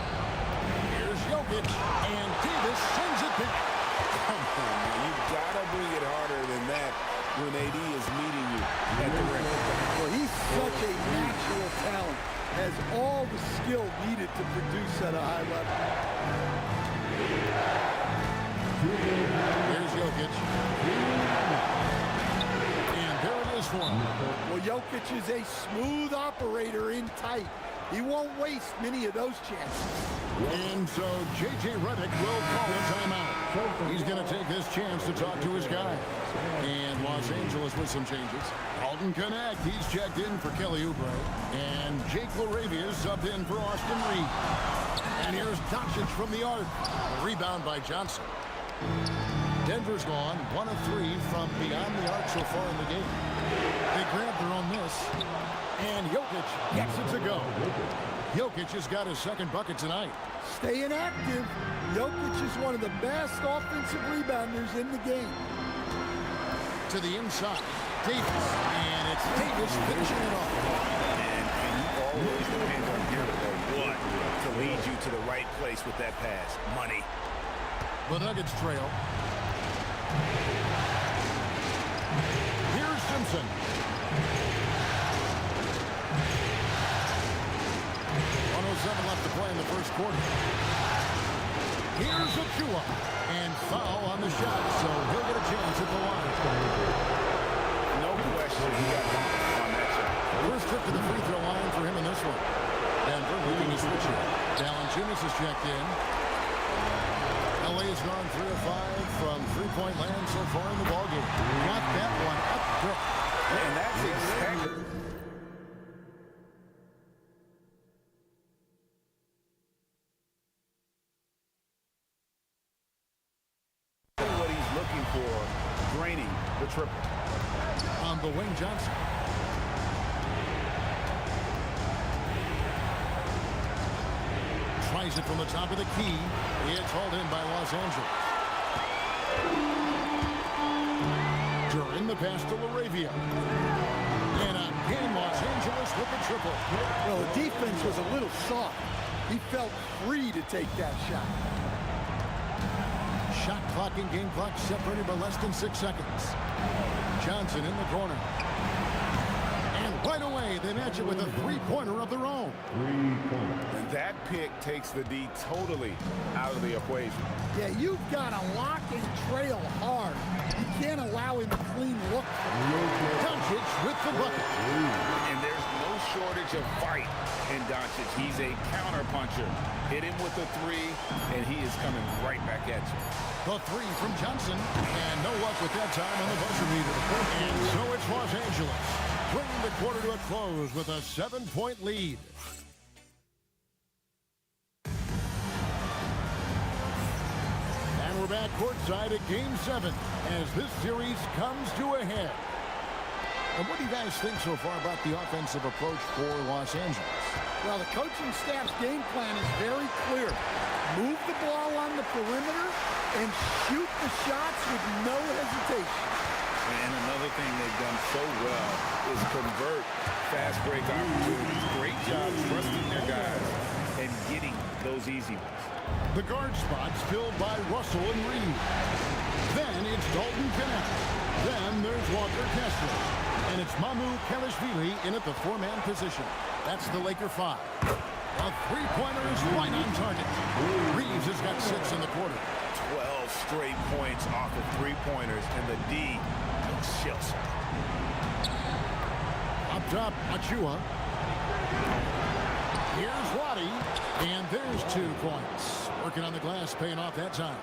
Here's Jokic, and Davis sends it back. Come on, man. You gotta bring it harder than that when AD is meeting you at the rim. Well, he's such a natural talent. Has all the skill needed to produce at a high level. Here's Jokic. And there it is for him. Well, Jokic is a smooth operator in tight. He won't waste many of those chances. And so J.J. Redick will call a timeout. He's going to take this chance to talk to his guy. And Los Angeles with some changes. Alton Connect, he's checked in for Kelly Oubre. And Jake LaRavia subbed in for Austin Reed. And here's Doncic from the arc. A rebound by Johnson. Denver's gone 1 of 3 from beyond the arc so far in the game. They grabbed their own miss. And Jokic gets it to go. Jokic has got his second bucket tonight. Staying active. Jokic is one of the best offensive rebounders in the game. To the inside. Davis. And it's Davis finishing it off. And you always depend on your what to lead you to the right place with that pass. Money. The Nuggets trail. Here's Simpson. 1:07 left to play in the first quarter. Here's Achua. And foul on the shot, so he'll get a chance at the line. No question he got on that shot. First trip to the free throw line for him in this one. Denver looking to switch it. Valanciunas has checked in. LA has gone 3 of 5 from three-point land so far in the ballgame. Got that one up quick. And that's exactly what he's looking for, draining the triple. On the wing, Johnson. tries it from the top of the key. It's hauled in by Los Angeles. During the pass to LaRavia. And again, Los Angeles with the triple. Well, the defense was a little soft. He felt free to take that shot. Shot clock and game clock separated by less than 6 seconds. Johnson in the corner. And right away, they match it with a three-pointer of their own. And that pick takes the D totally out of the equation. Yeah, you've got to lock and trail hard. You can't allow him a clean look. Doncic with the bucket. And there's no shortage of fight in Doncic. He's a counter-puncher. Hit him with a three, and he is coming right back at you. The three from Johnson, and no luck with that time on the buzzer beater. And so it's Los Angeles, bringing the quarter to a close with a 7-point lead. And we're back courtside at Game 7 as this series comes to a head. And what do you guys think so far about the offensive approach for Los Angeles? Well, the coaching staff's game plan is very clear. Move the ball on the perimeter and shoot the shots with no hesitation. And another thing they've done so well is convert fast break opportunities. Great job trusting their guys and getting those easy ones. The guard spots filled by Russell and Reed. Then it's Dalton Knecht. Then there's Walker Kessler. And it's Mamu Kelishvili in at the four-man position. That's the Laker 5. A three-pointer is right on target. Reeves has got 6 in the quarter. 12 straight points off of three-pointers, and the D looks shell-shocked. Up top, Achua. Here's Roddy, and there's 2 points. Working on the glass, paying off that time.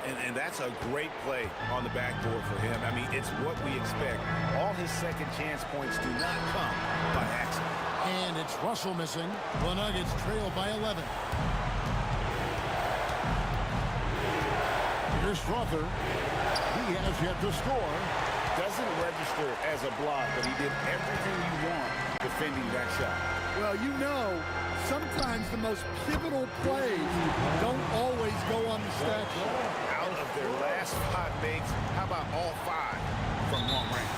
And that's a great play on the backboard for him. I mean, it's what we expect. All his second chance points do not come by accident. And it's Russell missing. The Nuggets trail by 11. Here's Strother. He has yet to score. Doesn't register as a block, but he did everything you want defending that shot. Well, you know, sometimes the most pivotal plays don't always go on the stat sheet. Out of their last 5 makes, how about all 5 from long range?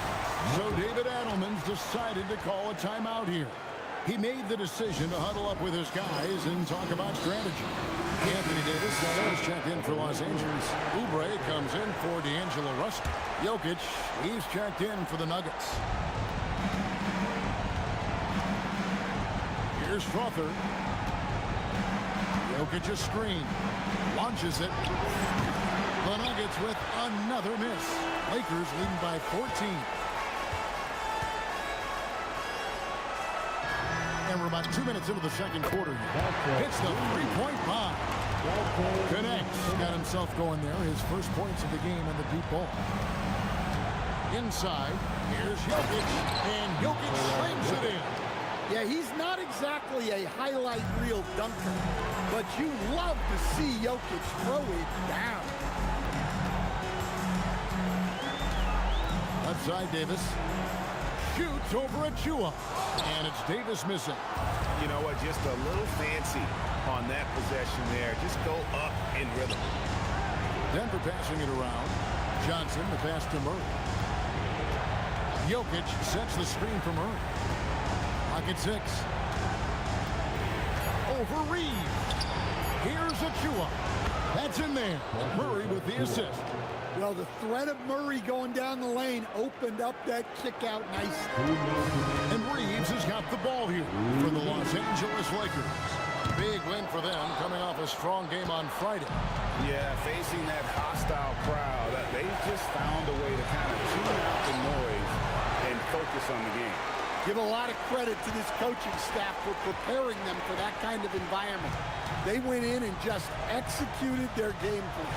So David Adelman's decided to call a timeout here. He made the decision to huddle up with his guys and talk about strategy. Anthony Davis is checked in for Los Angeles. Oubre comes in for D'Angelo Russell. Jokic, he's checked in for the Nuggets. Here's Strother. Jokic a screen. Launches it. The Nuggets with another miss. Lakers leading by 14. And we're about 2 minutes into the second quarter. Hits the three-point bomb. Connects. Got himself going there. His first points of the game in the deep ball. Inside. Here's Jokic. And Jokic slams it in. Yeah, he's not exactly a highlight reel dunker, but you love to see Jokic throw it down. Left side, Davis. Shoots over Achua. And it's Davis missing. You know what? Just a little fancy on that possession there. Just go up in rhythm. Denver passing it around. Johnson, the pass to Murray. Jokic sets the screen for Murray. Pocket 6. Over Reeves. Here's Achua. That's in there. Murray with the assist. Well, the threat of Murray going down the lane opened up that kick out nicely. And Reeves has got the ball here for the Los Angeles Lakers. Big win for them, coming off a strong game on Friday. Yeah, facing that hostile crowd, they just found a way to kind of tune out the noise and focus on the game. Give a lot of credit to this coaching staff for preparing them for that kind of environment. They went in and just executed their game plan.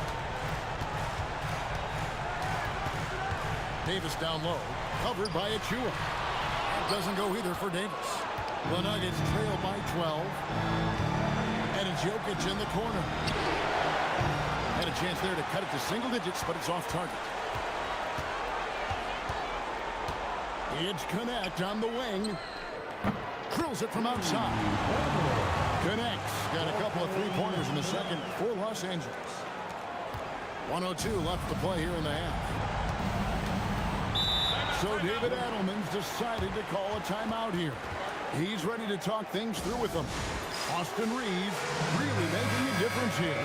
Davis down low, covered by Achua. That doesn't go either for Davis. The Nuggets trail by 12. And it's Jokic in the corner. Had a chance there to cut it to single digits, but it's off target. It's Knecht on the wing. Drills it from outside. Connects. Got a couple of three-pointers in the second for Los Angeles. 1:02 left to play here in the half. So David Adelman's decided to call a timeout here. He's ready to talk things through with them. Austin Reeves really making a difference here.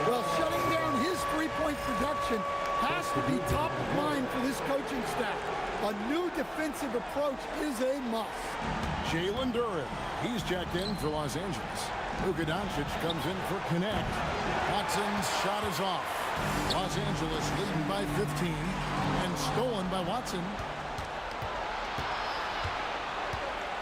Well, shutting down his three-point production has to be top of mind for this coaching staff. A new defensive approach is a must. Jalen Duren, he's checked in for Los Angeles. Luka Doncic comes in for Connect. Watson's shot is off. Los Angeles leading by 15 and stolen by Watson.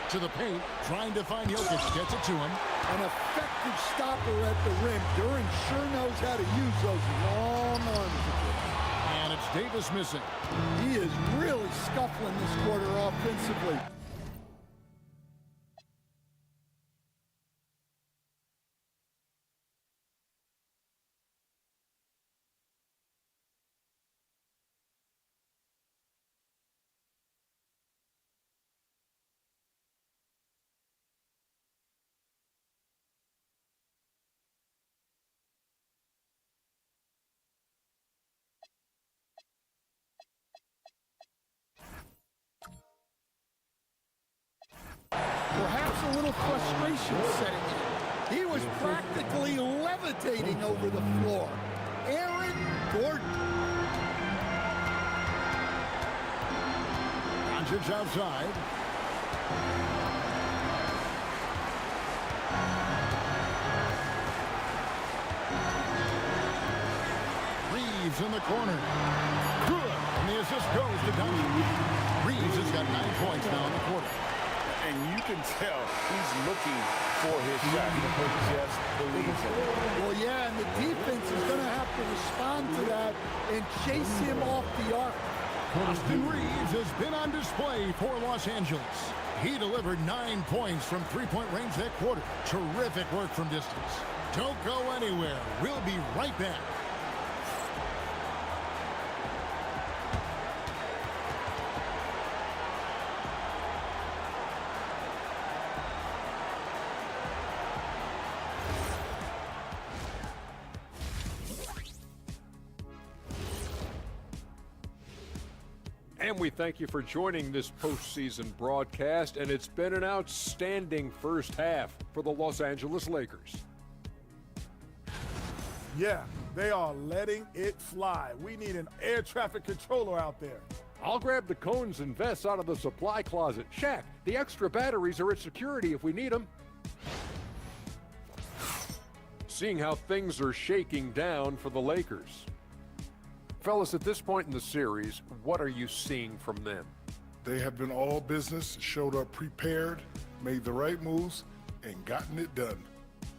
To the paint, trying to find Jokic, gets it to him. An effective stopper at the rim. Duren sure knows how to use those long arms. And it's Davis missing. He is really scuffling this quarter offensively. Perhaps a little frustration setting in. He was practically levitating over the floor. Aaron Gordon. Doncic outside. Reeves in the corner. Good. And the assist goes to Doncic. Reeves has got 9 points now in the quarter. And you can tell he's looking for his shot. He just believes in it. Well, yeah, and the defense is going to have to respond to that and chase him off the arc. Austin Reeves has been on display for Los Angeles. He delivered 9 points from three-point range that quarter. Terrific work from distance. Don't go anywhere. We'll be right back. And we thank you for joining this postseason broadcast, and it's been an outstanding first half for the Los Angeles Lakers. Yeah, they are letting it fly. We need an air traffic controller out there. I'll grab the cones and vests out of the supply closet. Shaq, the extra batteries are at security if we need them. Seeing how things are shaking down for the Lakers. Fellas, at this point in the series, what are you seeing from them? They have been all business, showed up prepared, made the right moves, and gotten it done.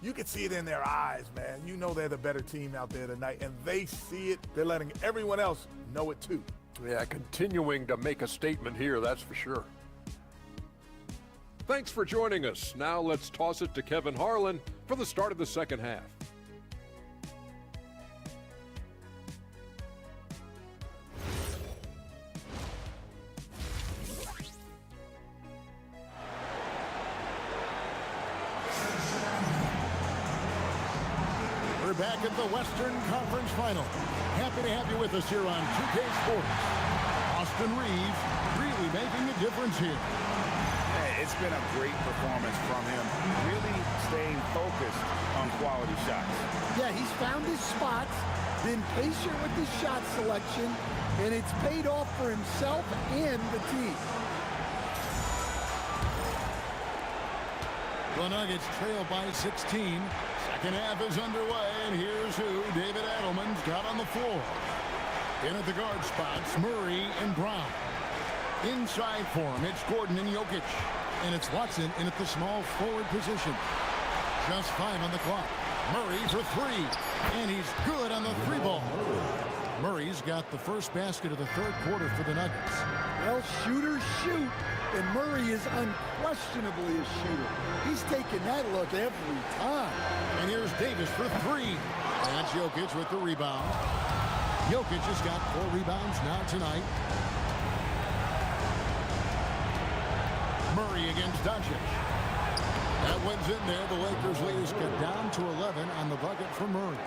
You can see it in their eyes, man. You know they're the better team out there tonight, and they see it. They're letting everyone else know it too. Yeah, continuing to make a statement here, that's for sure. Thanks for joining us. Now let's toss it to Kevin Harlan for the start of the second half. Back at the Western Conference Final. Happy to have you with us here on 2K Sports. Austin Reeves really making a difference here. Hey, it's been a great performance from him. Really staying focused on quality shots. Yeah, he's found his spots, been patient with his shot selection, and it's paid off for himself and the team. The Nuggets trail by 16. Second half is underway, and here's who David Adelman's got on the floor. In at the guard spots, Murray and Brown. Inside for him, it's Gordon and Jokic. And it's Watson in at the small forward position. Just 5 on the clock. Murray for 3, and he's good on the 3 ball. Murray's got the first basket of the third quarter for the Nuggets. Well, shooters shoot, and Murray is unquestionably a shooter. He's taking that look every time. And here's Davis for 3. That's Jokic with the rebound. Jokic has got 4 rebounds now tonight. Murray against Doncic. That one's in there. The Lakers lead is cut down to 11 on the bucket for Murray.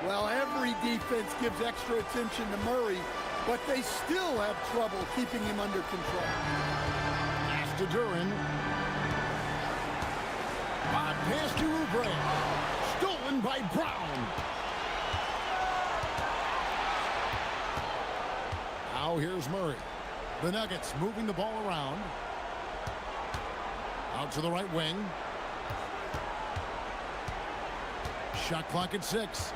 Well, every defense gives extra attention to Murray, but they still have trouble keeping him under control. Pass to Duran. Pass to Oubre. Stolen by Brown. Now here's Murray. The Nuggets moving the ball around. Out to the right wing. Shot clock at 6.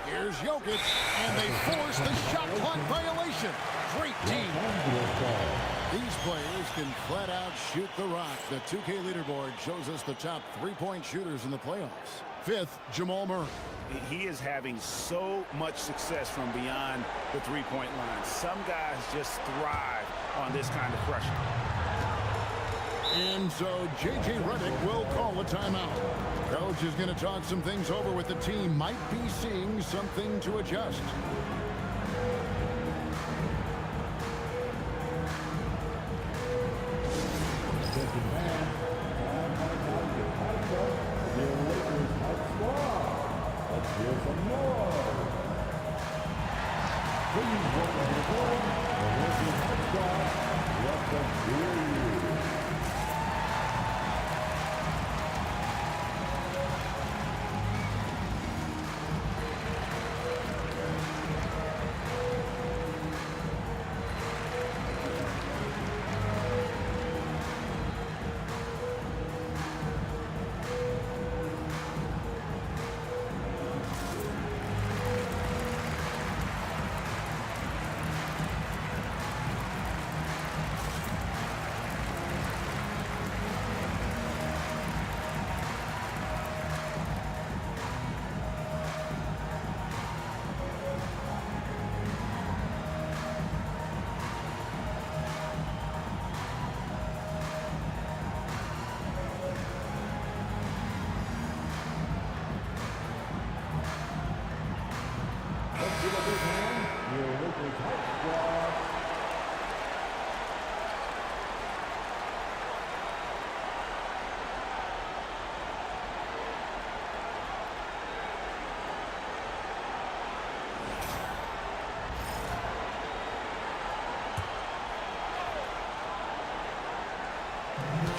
Here's Jokic, and they force the shot clock violation. Great team. These players can flat out shoot the rock. The 2K leaderboard shows us the top three-point shooters in the playoffs. 5th, Jamal Murray. He is having so much success from beyond the three-point line. Some guys just thrive on this kind of pressure. And so J.J. Redick will call a timeout. Coach is going to talk some things over with the team. Might be seeing something to adjust.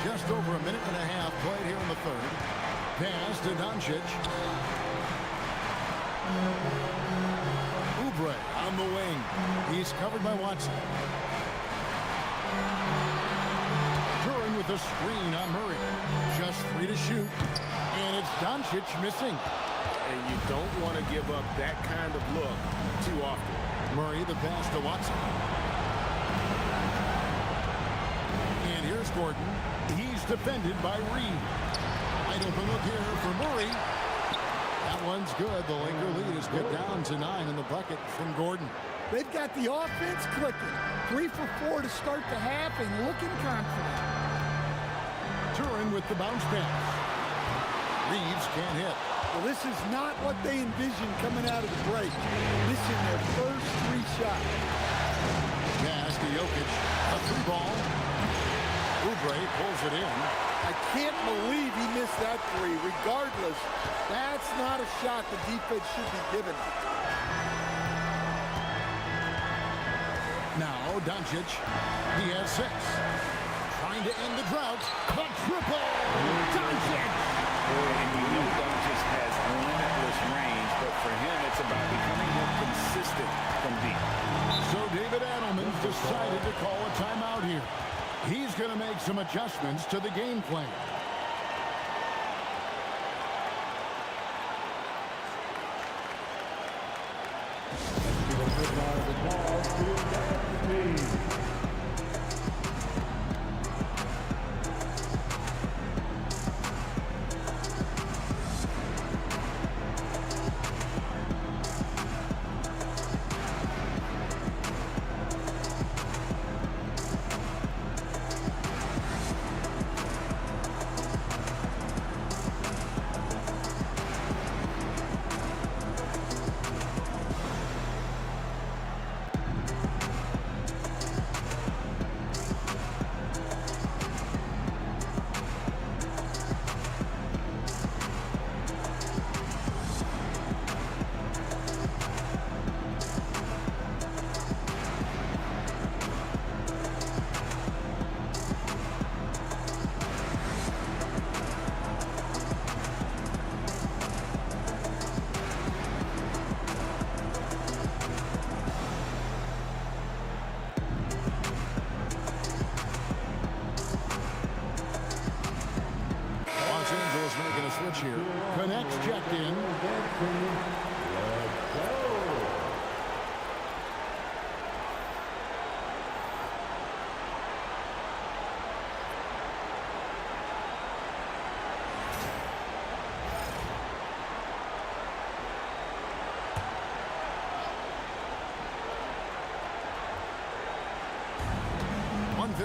Just over a minute and a half played here in the third. Pass to Doncic. Oubre on the wing. He's covered by Watson. Duran with a screen on Murray. Just 3 to shoot. And it's Doncic missing. And you don't want to give up that kind of look too often. Murray the pass to Watson. And here's Gordon. He's defended by Reed. Wide open look here for Murray. That one's good. The Laker lead is cut down to 9 in the bucket from Gordon. They've got the offense clicking. 3 for 4 to start the half and looking confident. Duran with the bounce pass. Reeves can't hit. Well, this is not what they envisioned coming out of the break. Missing their first 3 shots. Pass to Jokic. A 3-ball. Oubre pulls it in. I can't believe he missed that 3. Regardless, that's not a shot the defense should be giving. Now Doncic. He has 6. Trying to end the drought. The triple. Doncic. And you know Doncic has limitless range, but for him it's about becoming more consistent from deep. So David Adelman's decided to call a timeout here. He's going to make some adjustments to the game plan.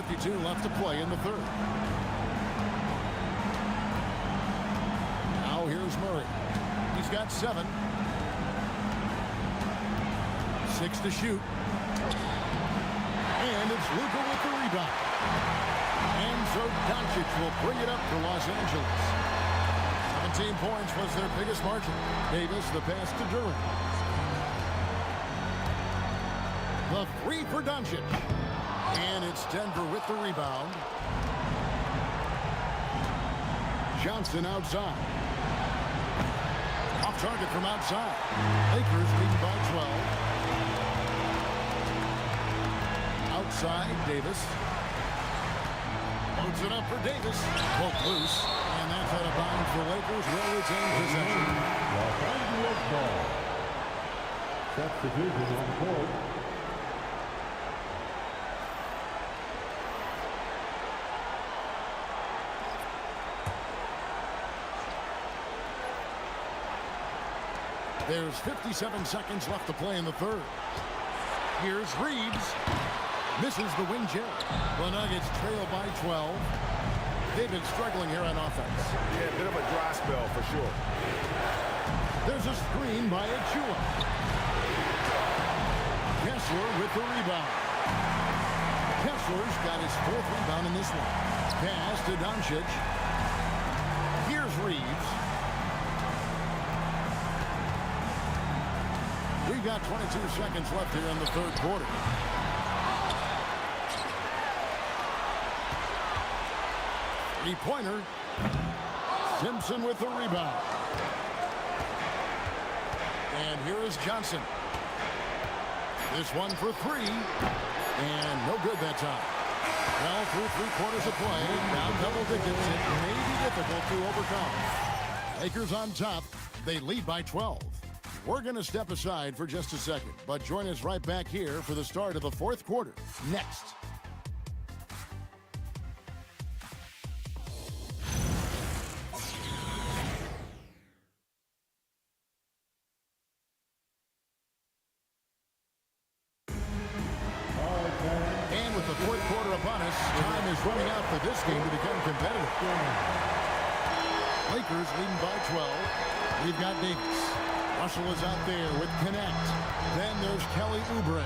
2:52 left to play in the third. Now here's Murray. He's got 7. 6 to shoot. And it's Luka with the rebound. And so Doncic will bring it up for Los Angeles. 17 points was their biggest margin. Davis the pass to Durant. The 3 for Doncic. And it's Denver with the rebound. Johnson outside. Off target from outside. Lakers lead by 12. Outside, Davis. Loads it up for Davis. Both loose. And that's out of bounds. The Lakers will retain possession. Los Angeles ball. Substitution on the court. There's 57 seconds left to play in the third. Here's Reeves. Misses the wing jab. The Nuggets trail by 12. They've been struggling here on offense. Yeah, a bit of a dry spell for sure. There's a screen by Achua. Kessler with the rebound. Kessler's got his 4th rebound in this one. Pass to Doncic. Here's Reeves. We've got 22 seconds left here in the third quarter. Three-pointer. Simpson with the rebound. And here is Johnson. This one for 3. And no good that time. Well, through 3 quarters of play, down double digits, it may be difficult to overcome. Lakers on top. They lead by 12. We're going to step aside for just a second, but join us right back here for the start of the 4th quarter. Next. And with the 4th quarter upon us, time is running out for this game to become competitive. Lakers leading by 12. We've got Davis. Russell is out there with Connect. Then there's Kelly Oubre.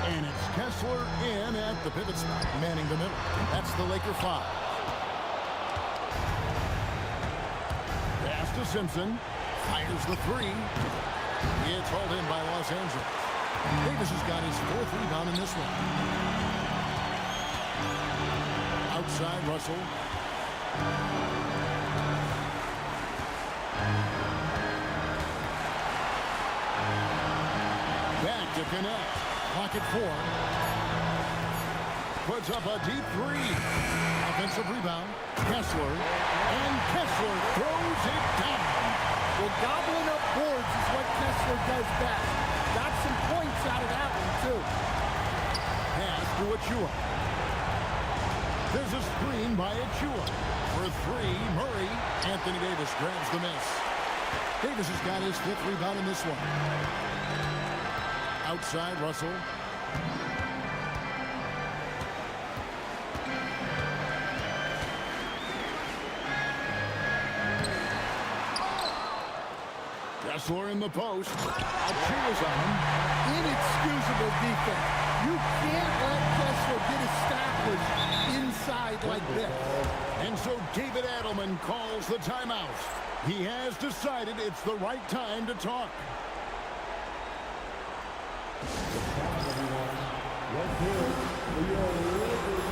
And it's Kessler in at the pivot spot, manning the middle. That's the Laker 5. Pass to Simpson. Fires the 3. It's hauled in by Los Angeles. Davis has got his 4th rebound in this one. Outside, Russell. Back to Connect. Pocket 4. Puts up a deep 3. Offensive rebound. Kessler. And Kessler throws it down. Well, gobbling up boards is what Kessler does best. Got some points out of that one, too. Pass to Achua. There's a screen by Achua. For 3, Murray. Anthony Davis grabs the miss. Davis has got his 5th rebound in this one. Outside, Russell. Kessler in the post. Achua's on. Inexcusable defense. You can't let Kessler get established inside like this. And so David Adelman calls the timeout. He has decided it's the right time to talk. Let's hear it for your Lakers.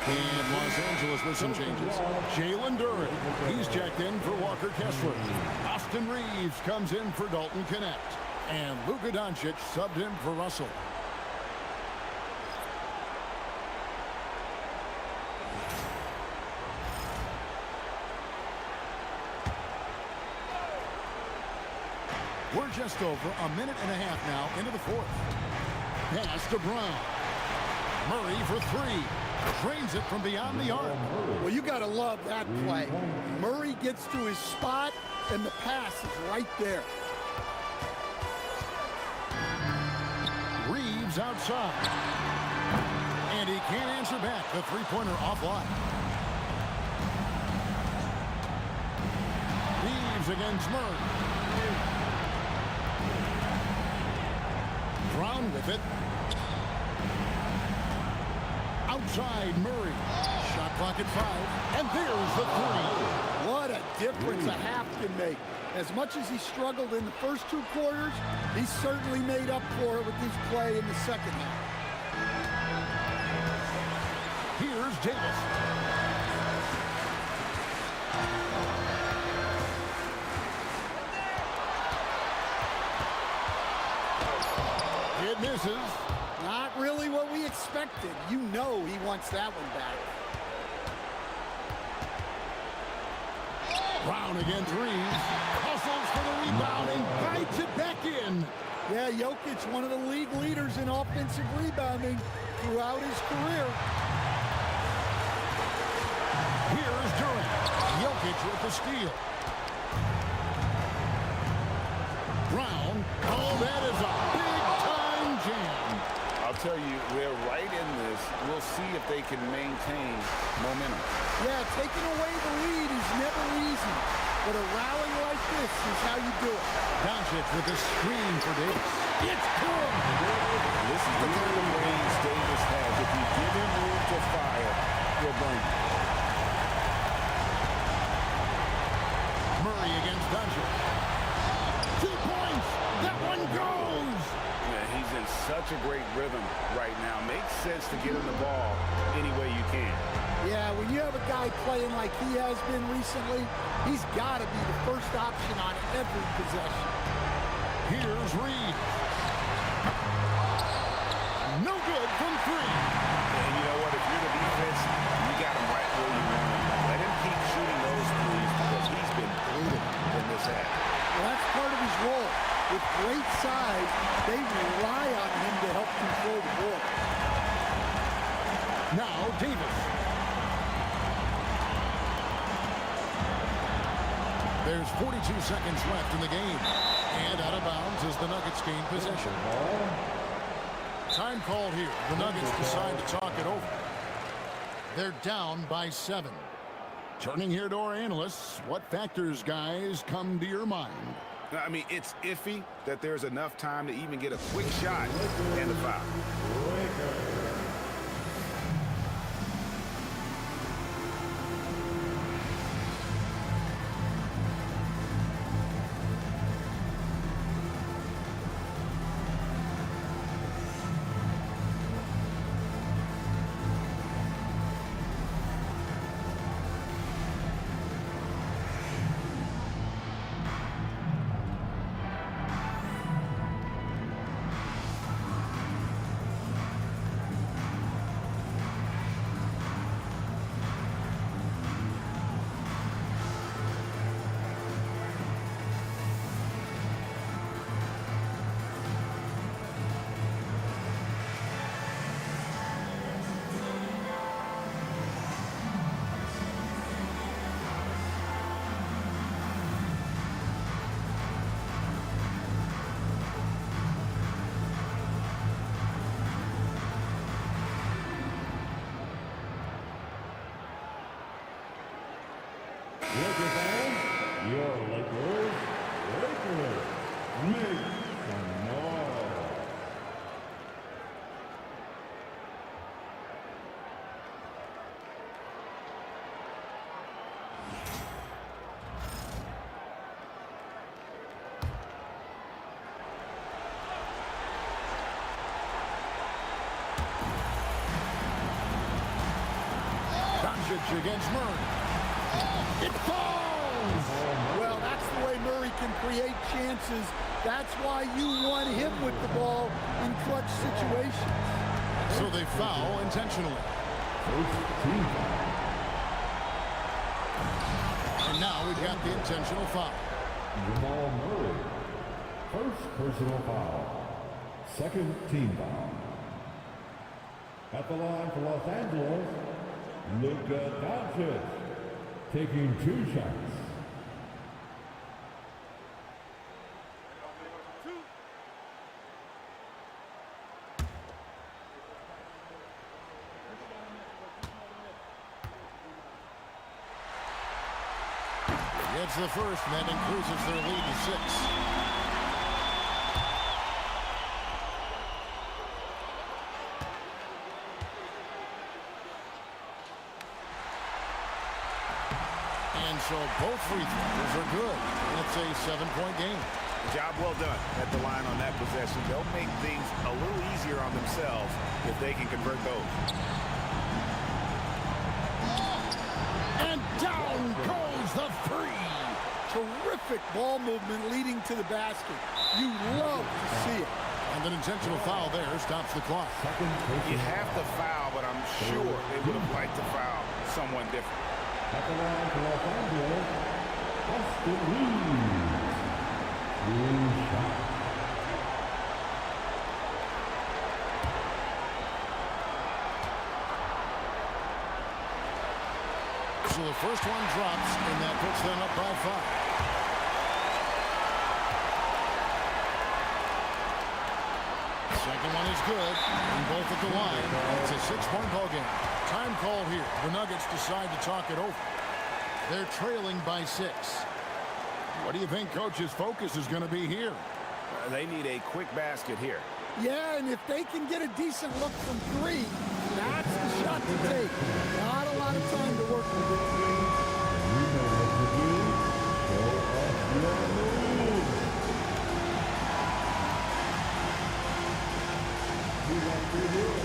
And Los Angeles with some changes. Jalen Duren, he's checked in for Walker Kessler. Austin Reeves comes in for Dalton Knecht. And Luka Doncic subbed in for Russell. We're just over a minute and a half now into the fourth. Pass to Brown. Murray for three. Drains it from beyond the arc. Well, you got to love that play. Murray gets to his spot, and the pass is right there. Reeves outside. And he can't answer back. The three-pointer offline. Reeves against Murray. Brown with it. Outside Murray. Shot clock at 5. And there's the three. What a difference a half can make. As much as he struggled in the first 2 quarters, he certainly made up for it with his play in the second half. Here's Davis. It misses. Not really what we expected. You know he wants that one back. Brown against Reeves. Hustles for the rebound and bites it back in. Yeah, Jokic, one of the league leaders in offensive rebounding throughout his career. Here's Durant. Jokic with the steal. Brown. Oh, that is a big-time jam. I'll tell you, we're right in this. We'll see if they can maintain momentum. Yeah, taking away the lead is never easy, but a rally like this is how you do it. Doncic with a screen for Davis. It's good. This is the kind of range Davis has. If you give him room to fire, he'll burn you. Murray against Doncic. 2 points. That one goes. Yeah, he's in such a great rhythm right now. Makes sense to get him the ball any way you can. Yeah, when you have a guy playing like he has been recently, he's got to be the first option on every possession. Here's Reeves. No good from 3. And you know what? If you're the defense, you got him right where you want him. Let him keep shooting those threes because he's been brutal in this half. Well, that's part of his role. With great size, they rely on him to help control the ball. Now Davis. There's 42 seconds left in the game. And out of bounds as the Nuggets gain possession. Time called here. The Nuggets decide to talk it over. They're down by 7. Turning here to our analysts, what factors, guys, come to your mind? I mean, it's iffy that there's enough time to even get a quick shot and a foul. Laker fans, your Lakers, make some noise. against Murray. It falls! Well, that's the way Murray can create chances. That's why you want him with the ball in clutch situations. So they foul intentionally. And now we've got the intentional foul. Jamal Murray. First personal foul. Second team foul. At the line for Los Angeles, Luka Doncic, taking 2 shots. Gets the first, and that increases their lead to 6. And so both free throws are good. It's a 7-point game. Job well done at the line on that possession. They'll make things a little easier on themselves if they can convert those. And down goes the three. Terrific ball movement leading to the basket. You love to see it. And an intentional foul there stops the clock. You have to foul, but I'm sure they would have liked to foul someone different. At the line for Los Angeles, Austin Reeves. 2 shots. So the first one drops, and that puts them up by 5. Second one is good, and both at the line. It's a 6-point ball game. Time call here. The Nuggets decide to talk it over. They're trailing by 6. What do you think Coach's focus is going to be here? They need a quick basket here. Yeah, and if they can get a decent look from 3, that's the shot to take. Not a lot of time to work with it. You know what to do. Show off your moves. You like to do it.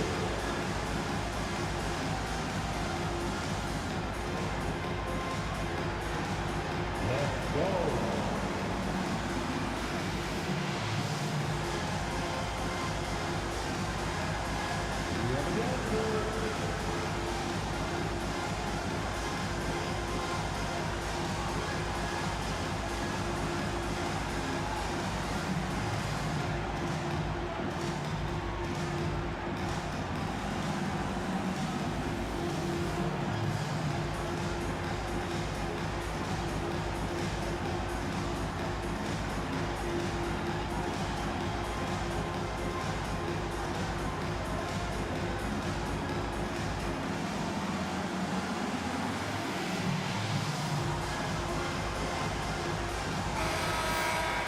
Let's go. We have a dancer.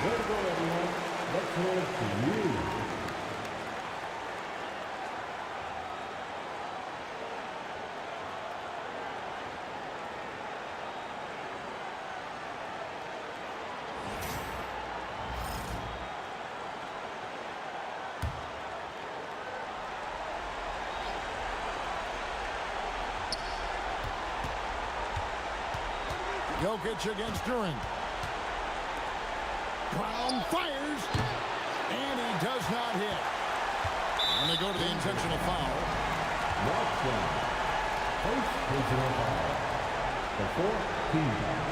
Way to go, everyone. Let's hear it for you. Jokic against Durant. Brown fires, and he does not hit. And they go to the intentional foul. Watson. First personal foul. The 4th team foul.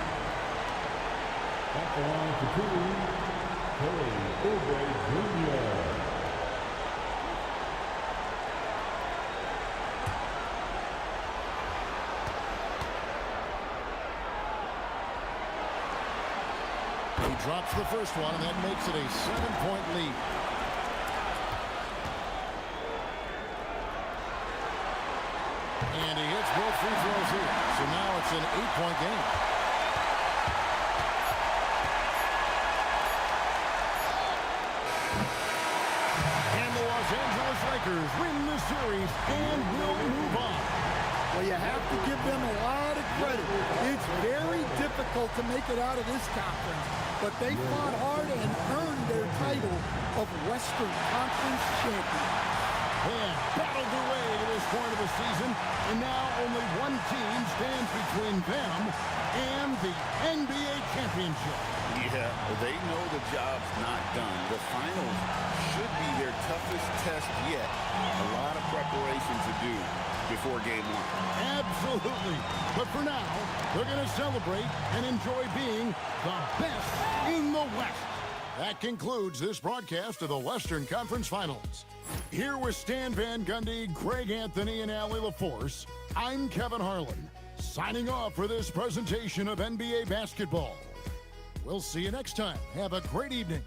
At the line for 2, Kelly Oubre Jr. Drops the first one, and that makes it a 7-point lead. And he hits both free throws here. So now it's an 8-point game. And the Los Angeles Lakers win the series and will move on. Well, you have to give them a lot of credit. It's very difficult to make it out of this conference, but they fought hard and earned their title of Western Conference champion. They have battled their way to this point of the season, and now only one team stands between them and the NBA championship. Yeah, they know the job's not done. The finals should be their toughest test yet. A lot of preparation to do before game one. Absolutely. But for now, they're going to celebrate and enjoy being the best in the West. That concludes this broadcast of the Western Conference Finals. Here with Stan Van Gundy, Greg Anthony, and Allie LaForce, I'm Kevin Harlan, signing off for this presentation of NBA basketball. We'll see you next time. Have a great evening.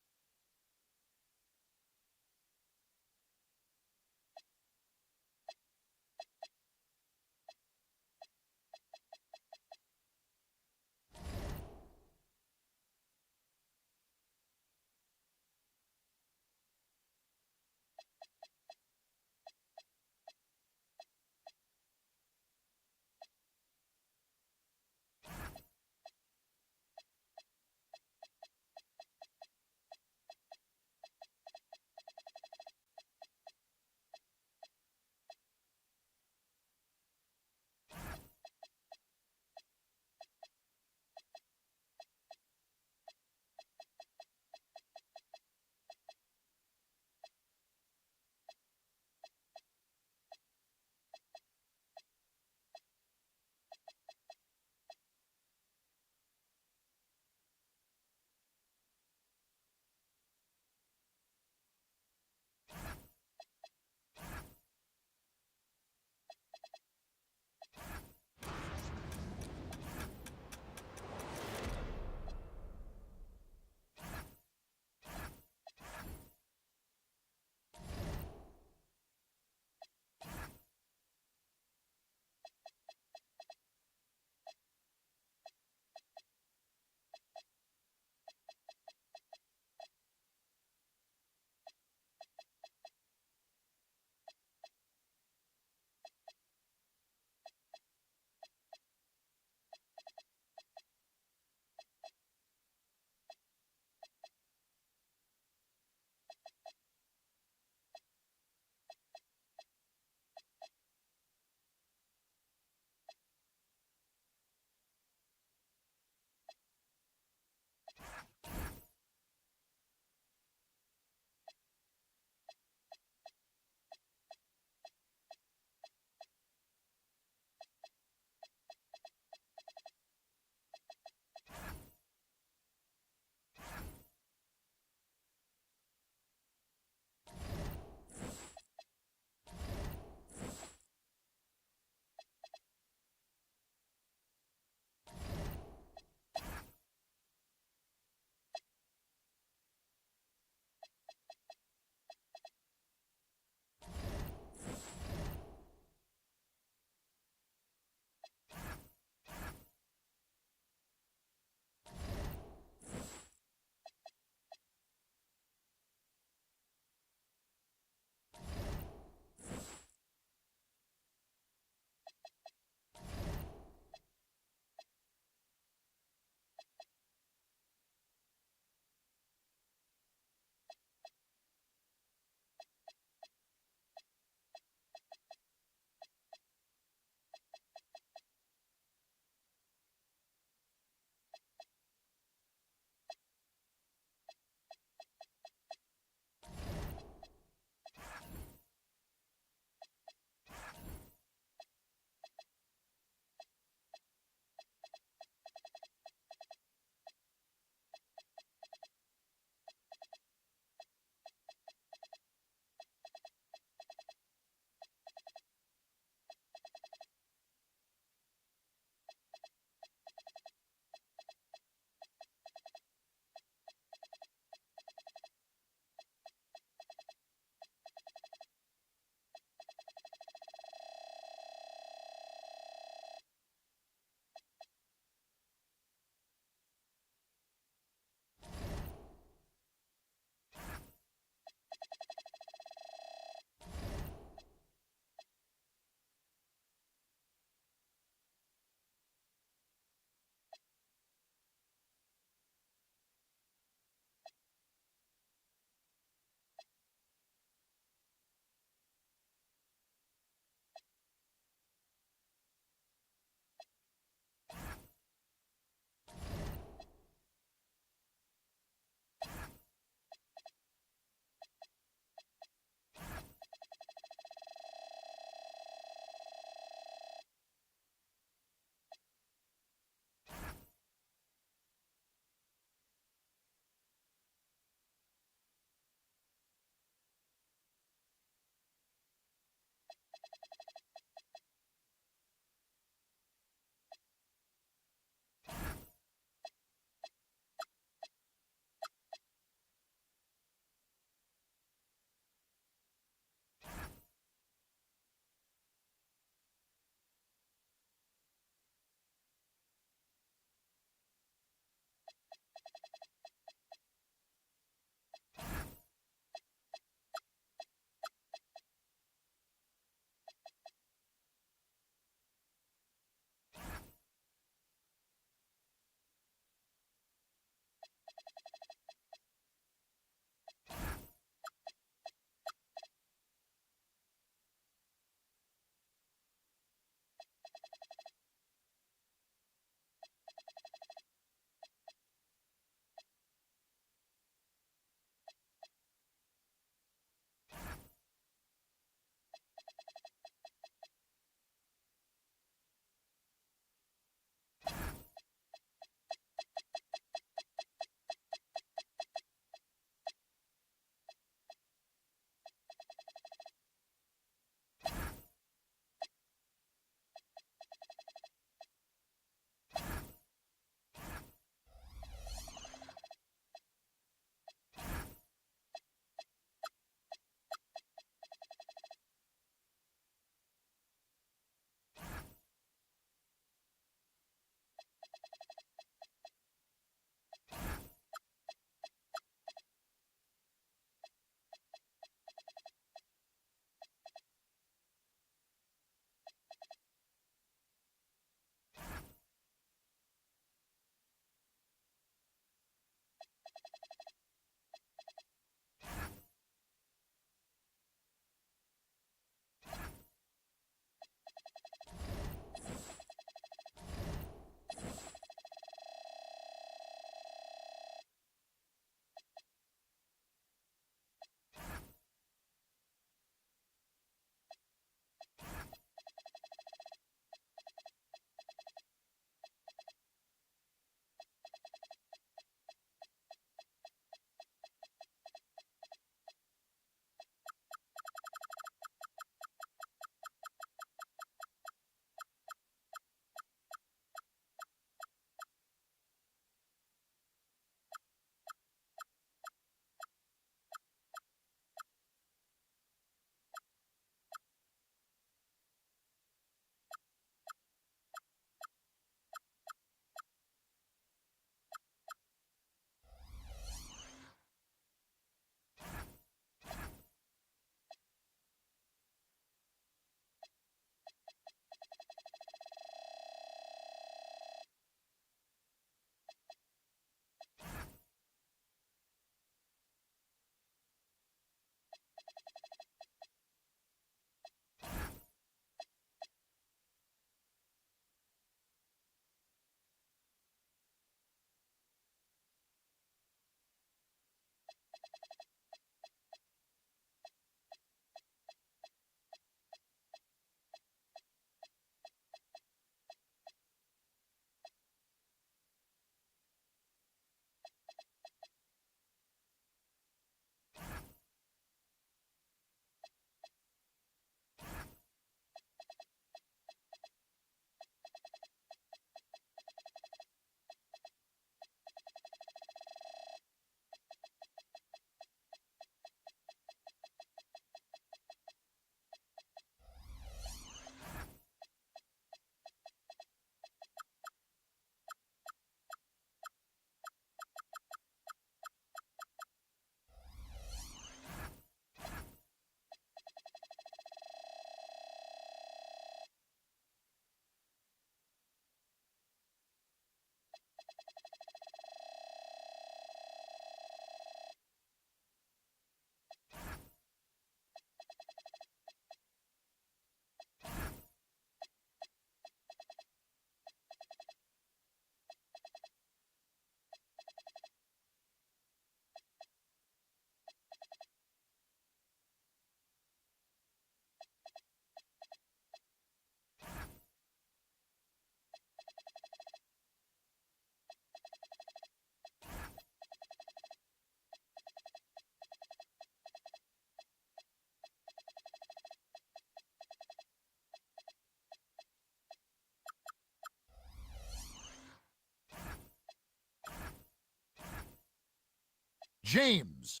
James.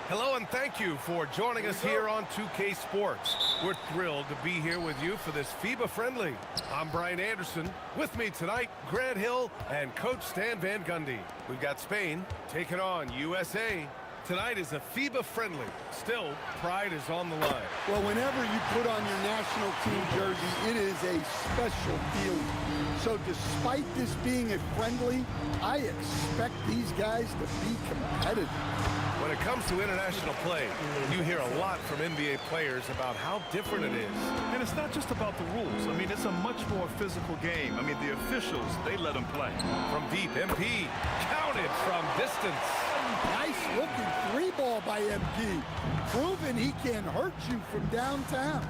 Hello and thank you for joining us here on 2K Sports. We're thrilled to be here with you for this FIBA Friendly. I'm Brian Anderson. With me tonight, Grant Hill and Coach Stan Van Gundy. We've got Spain taking on USA. Tonight is a FIBA Friendly. Still, pride is on the line. Well, whenever you put on your national team jersey, it is a special feeling. So despite this being a friendly, I expect these guys to be competitive. When it comes to international play, you hear a lot from NBA players about how different it is. And it's not just about the rules. I mean, it's a much more physical game. I mean, the officials, they let them play. From deep, MP counted from distance. Nice looking three ball by MP, proving he can hurt you from downtown.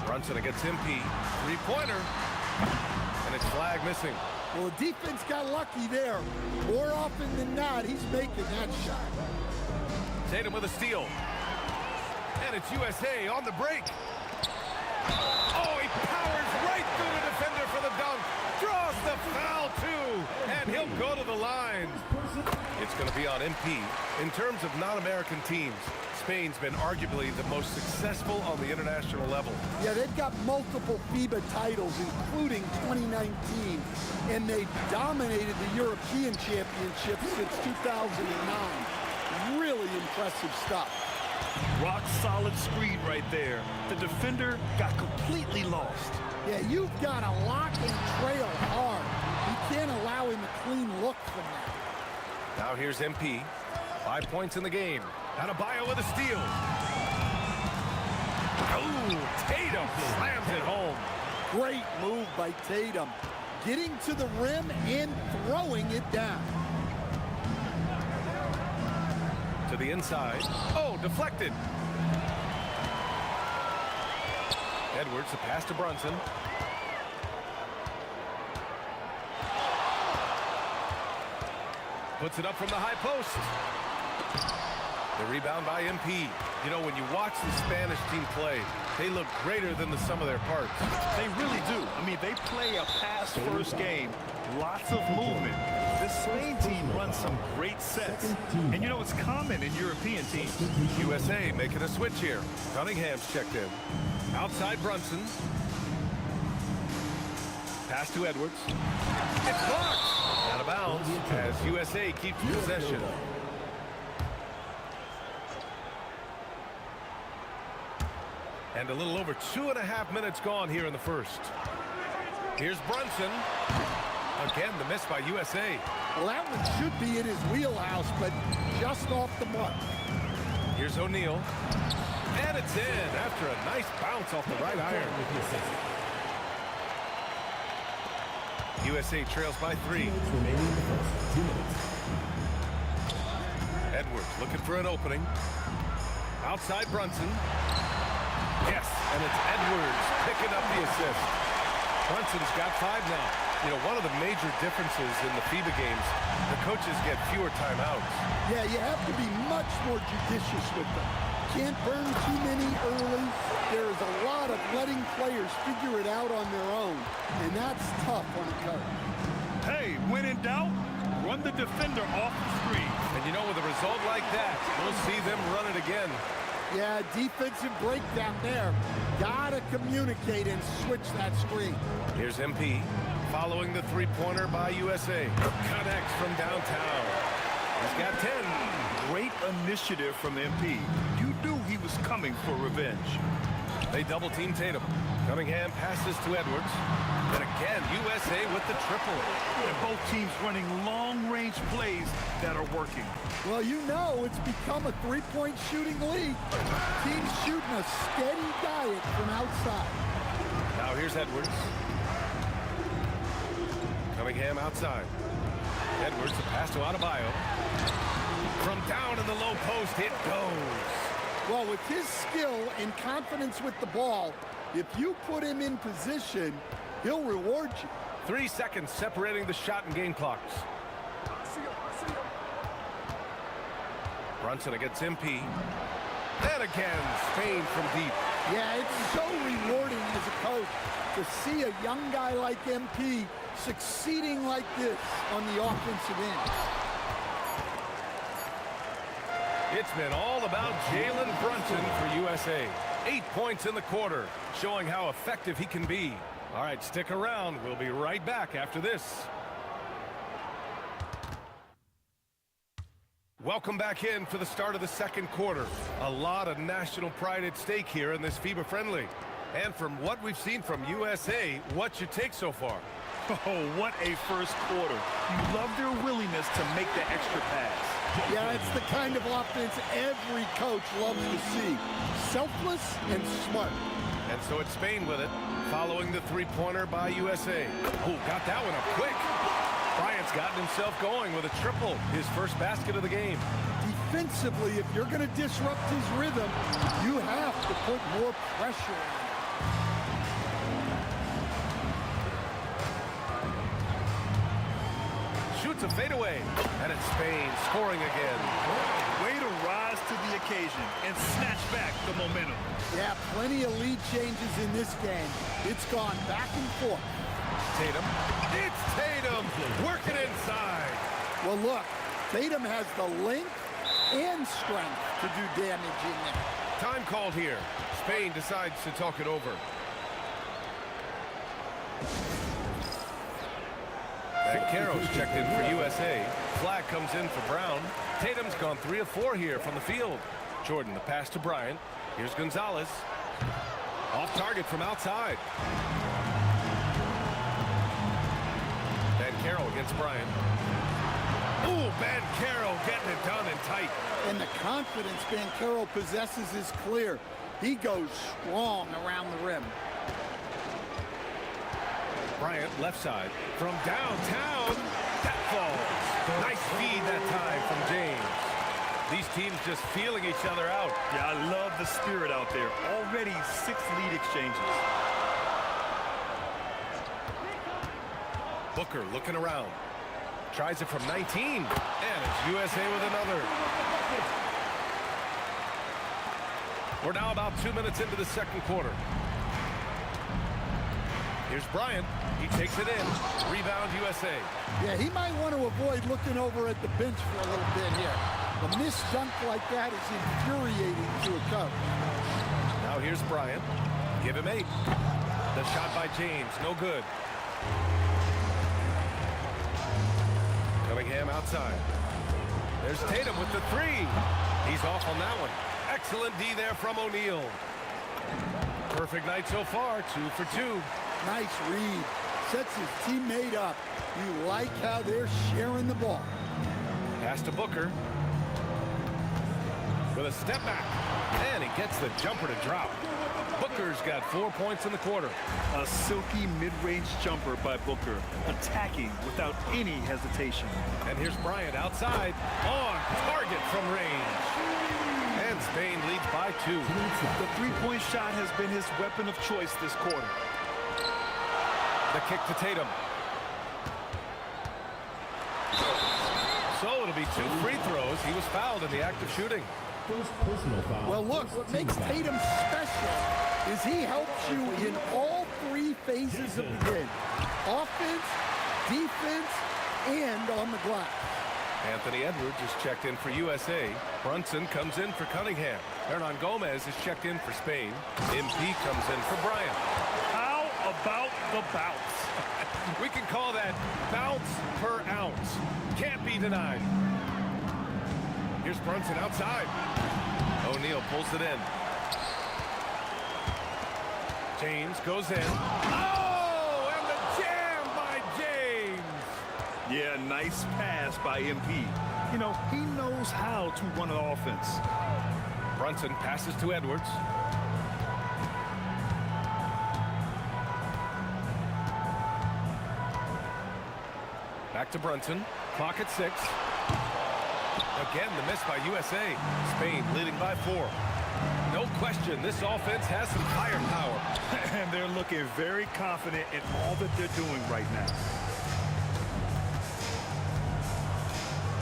Brunson against MP, three-pointer, and it's flag missing. Well, the defense got lucky there. More often than not, he's making that shot. Tatum with a steal. And it's USA on the break. Oh, he powers right through the defender for the dunk. Draws the foul, too. And he'll go to the line. It's going to be on MP. In terms of non-American teams, Spain's been arguably the most successful on the international level. Yeah, they've got multiple FIBA titles, including 2019, and they've dominated the European Championship since 2009. Really impressive stuff. Rock solid screen right there. The defender got completely lost. Yeah, you've got to lock and trail hard. You can't allow him a clean look from that. Now here's MP. 5 points in the game. Adebayo with a steal. Oh, Tatum slams it home. Great move by Tatum. Getting to the rim and throwing it down. To the inside. Oh, deflected. Edwards, a pass to Brunson. Puts it up from the high post. The rebound by MP. You know, when you watch the Spanish team play, they look greater than the sum of their parts. They really do. I mean, they play a pass-first game. Lots of movement. This Spain team runs some great sets. And you know, it's common in European teams. USA making a switch here. Cunningham's checked in. Outside Brunson. Pass to Edwards. It's blocked. Out of bounds as USA keeps possession. And a little over 2.5 minutes gone here in the first. Here's Brunson. Again, the miss by USA. Well, that one should be in his wheelhouse, but just off the mark. Here's O'Neal. And it's in after a nice bounce off the right iron. USA trails by 3. Edwards looking for an opening. Outside Brunson. Yes, and it's Edwards picking up the assist. Brunson's got 5 now. You know, one of the major differences in the FIBA games, the coaches get fewer timeouts. Yeah, you have to be much more judicious with them. Can't burn too many early. There is a lot of letting players figure it out on their own, and that's tough on a coach. Hey, when in doubt, run the defender off the screen. And you know, with a result like that, we'll see them run it again. Yeah, defensive breakdown there. Gotta communicate and switch that screen. Here's MP following the three-pointer by USA. Connects from downtown. He's got 10. Great initiative from MP. You knew he was coming for revenge. They double-team Tatum. Cunningham passes to Edwards. And again, USA with the triple. And both teams running long-range plays that are working. Well, you know it's become a three-point shooting league. Teams shooting a steady diet from outside. Now here's Edwards. Cunningham outside. Edwards, a pass to Adebayo. From down in the low post, it goes. Well, with his skill and confidence with the ball, if you put him in position, he'll reward you. 3 seconds separating the shot and game clocks. Brunson against MP. And again, Spain from deep. Yeah, it's so rewarding as a coach to see a young guy like MP succeeding like this on the offensive end. It's been all about Jalen Brunson for USA. 8 points in the quarter, showing how effective he can be. All right, stick around. We'll be right back after this. Welcome back in for the start of the second quarter. A lot of national pride at stake here in this FIBA friendly. And from what we've seen from USA, what's your take so far? Oh, what a first quarter. You love their willingness to make the extra pass. Yeah, it's the kind of offense every coach loves to see. Selfless and smart. And so it's Spain with it, following the three-pointer by USA. Oh, got that one up quick. Bryant's gotten himself going with a triple, his first basket of the game. Defensively, if you're going to disrupt his rhythm, you have to put more pressure on him. Shoots a fadeaway, and it's Spain scoring again. Way to rise to the occasion and snatch back the momentum. Yeah, plenty of lead changes in this game. It's gone back and forth. Tatum. It's Tatum working inside. Well, look, Tatum has the length and strength to do damage in there. Time called here. Spain decides to talk it over. Banchero's checked in for USA. Flag comes in for Brown. Tatum's gone 3 of 4 here from the field. Jordan, the pass to Bryant. Here's Gonzalez. Off target from outside. Banchero against Bryant. Ooh, Banchero getting it done and tight. And the confidence Banchero possesses is clear. He goes strong around the rim. Bryant left side from downtown. That falls. Nice feed that time from James. These teams just feeling each other out. Yeah, I love the spirit out there. Already 6 lead exchanges. Booker looking around. Tries it from 19. And it's USA with another. We're now about 2 minutes into the second quarter. Here's Bryant. He takes it in. Rebound USA. Yeah, he might want to avoid looking over at the bench for a little bit here. A missed dunk like that is infuriating to a coach. Now here's Bryant. Give him 8. The shot by James. No good. Cunningham outside. There's Tatum with the 3. He's off on that one. Excellent D there from O'Neal. Perfect night so far. 2 for 2. Nice read. Sets his teammate up. You like how they're sharing the ball. Pass to Booker. With a step back. And he gets the jumper to drop. Booker's got 4 points in the quarter. A silky mid-range jumper by Booker. Attacking without any hesitation. And here's Bryant outside. On target from range. And Spain leads by 2. The three-point shot has been his weapon of choice this quarter. The kick to Tatum. So it'll be 2 free throws. He was fouled in the act of shooting. Well, look, what makes Tatum special is he helps you in all 3 phases of the game. Offense, defense, and on the glass. Anthony Edwards is checked in for USA. Brunson comes in for Cunningham. Hernan Gomez is checked in for Spain. MP comes in for Bryant. How about the bounce? We can call that bounce per ounce. Can't be denied. Here's Brunson outside. O'Neal pulls it in. James goes in. Oh, and the jam by James. Yeah, nice pass by MP. You know, he knows how to run an offense. Brunson passes to Edwards. Back to Brunson. Clock at 6. Again, the miss by USA. Spain leading by 4. No question, this offense has some firepower. And they're looking very confident in all that they're doing right now.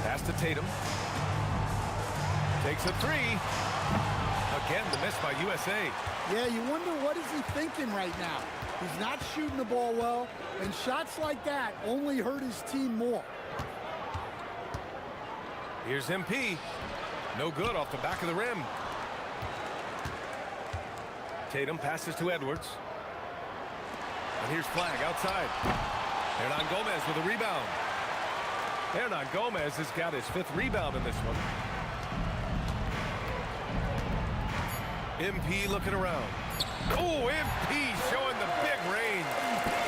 Pass to Tatum. Takes a 3. Again, the miss by USA. Yeah, you wonder what is he thinking right now. He's not shooting the ball well, and shots like that only hurt his team more. Here's MP. No good off the back of the rim. Tatum passes to Edwards. And here's Flag outside. Hernan Gomez with a rebound. Hernan Gomez has got his 5th rebound in this one. MP looking around. Oh, MP showing the big range.